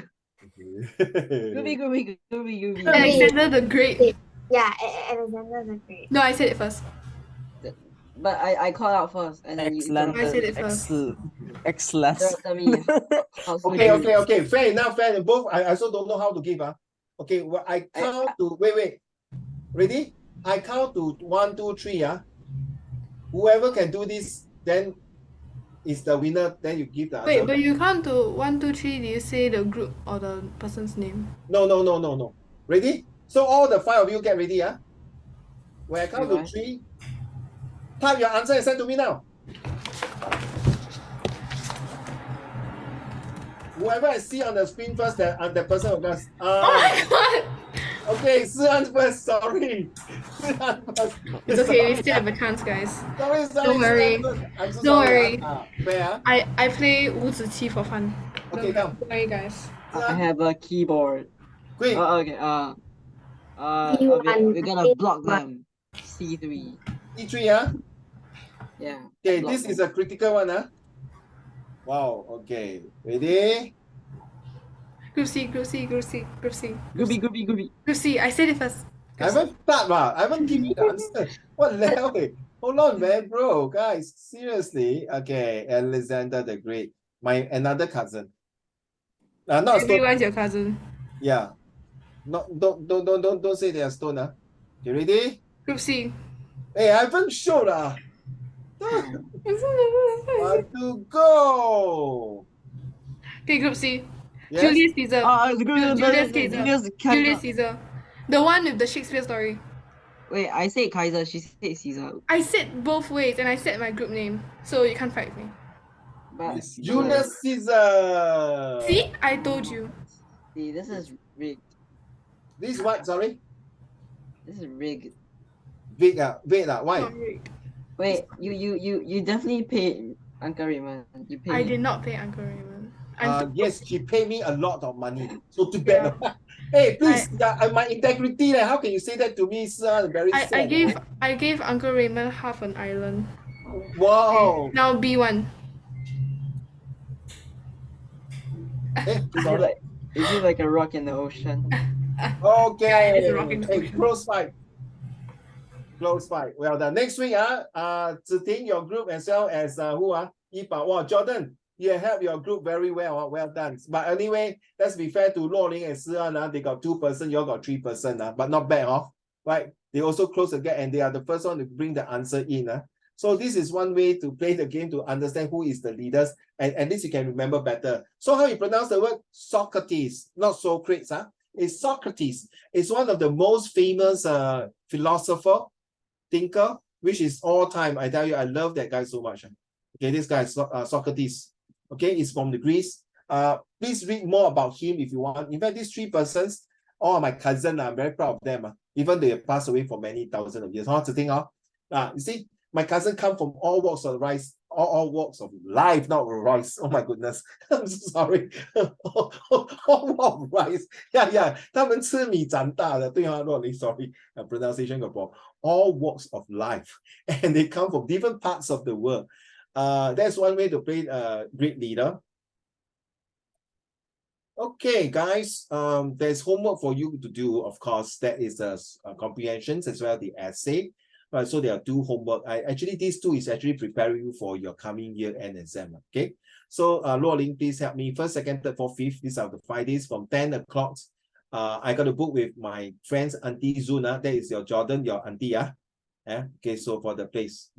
E: Groovy.
G: Alexander the Great.
J: Yeah, Alexander the Great.
G: No, I said it first.
E: But I called out first, and then you
G: I said it first.
B: Excellent.
E: tell me.
A: Okay. Fair enough. Both. I also don't know how to give. Okay. Well, I count to wait. Ready? I count to 1, 2, 3. Whoever can do this, then is the winner. Then you give the answer.
G: Wait, but you count to 1, 2, 3. Do you say the group or the person's name?
A: No. Ready? So all the 5 of you get ready. When I count to 3, type your answer and send to me now. Whoever I see on the screen first, that person will just.
G: Oh my god!
A: Okay, Si-an first. Sorry. Si-an first.
G: It's okay, we still have a chance, guys.
A: Sorry.
G: Don't worry.
A: I'm so
G: Don't
A: sorry.
G: worry.
A: Fair.
G: I play Wu Ziqi for fun.
A: Okay, come.
G: Don't worry, guys.
E: I have a keyboard.
A: Quick.
E: Okay. We're gonna block them. C3.
A: C3,
E: Yeah.
A: Okay,
E: block
A: this
E: them.
A: is a critical one, Wow. Okay. Ready?
G: Group C.
E: Groovy.
G: Group C, I said it first.
A: I haven't start, I haven't given you the answer. What the hell? Hold on, man, bro. Guys, seriously. Okay, Alexander the Great. My another cousin. Not Stone.
G: Everyone's your cousin.
A: Yeah. Don't say they are Stone. You ready?
G: Group C.
A: Hey, I haven't showed. 1 to go.
G: Okay, Group C.
A: Yes?
G: Julius Caesar.
E: Julius
G: Julius Caesar. The one with the Shakespeare story.
E: Wait, I said Kaiser, she said Caesar.
G: I said both ways and I said my group name. So you can't fight me.
E: But
A: Julius Caesar.
G: See? I told you.
E: See, this is rigged.
A: This is what? Sorry?
E: This is rigged.
A: Wait, why?
G: Not rigged.
E: Wait, you definitely paid Uncle Raymond. You paid.
G: I did not pay Uncle Raymond.
A: Yes, she paid me a lot of money. So too bad. Hey, please, my integrity. How can you say that to me, sir? Very sad.
G: I gave Uncle Raymond half an island.
A: Wow.
G: Okay, now B1.
A: Sorry.
E: Is it like a rock in the ocean?
A: Okay.
G: It's a rock in the ocean.
A: Close fight. Well done. Next week, Ziting, your group, as well as who? Yipa. Wow, Jordan, you helped your group very well. Well done. But anyway, let's be fair to Luo Ling and Si-an. They got 2%, you all got 3%. But not bad, right? They also close the gap and they are the first one to bring the answer in. So this is one way to play the game to understand who is the leaders, and at least you can remember better. So how you pronounce the word Socrates, not Socrates, It's Socrates. It's one of the most famous philosopher, thinker, which is all time. I tell you, I love that guy so much. Okay, this guy is Socrates. Okay, he's from the Greece. Please read more about him if you want. In fact, these 3 persons, all my cousins, I'm very proud of them. Even they have passed away for many thousands of years. You see, my cousin come from all walks of life, all walks of life, not rice. Oh my goodness, I'm so sorry. all walks of rice. Yeah. 他们吃米长大的，对啊，若你 sorry, pronunciation got wrong. All walks of life, and they come from different parts of the world. That's one way to play a great leader. Okay, guys, there's homework for you to do, of course. That is comprehensions as well as the essay. Right, so there are 2 homework. These 2 is actually preparing you for your coming year end exam. Okay, so Luo Ling, please help me. 1st, 2nd, 3rd, 4th, 5th. These are the Fridays from 10 o'clock. I got a book with my friends, Auntie Zuna. That is your Jordan, your auntie. Okay, so for the place,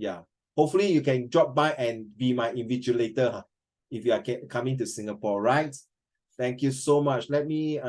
A: hopefully you can drop by and be my invigilator if you are coming to Singapore, right? Thank you so much. Let me,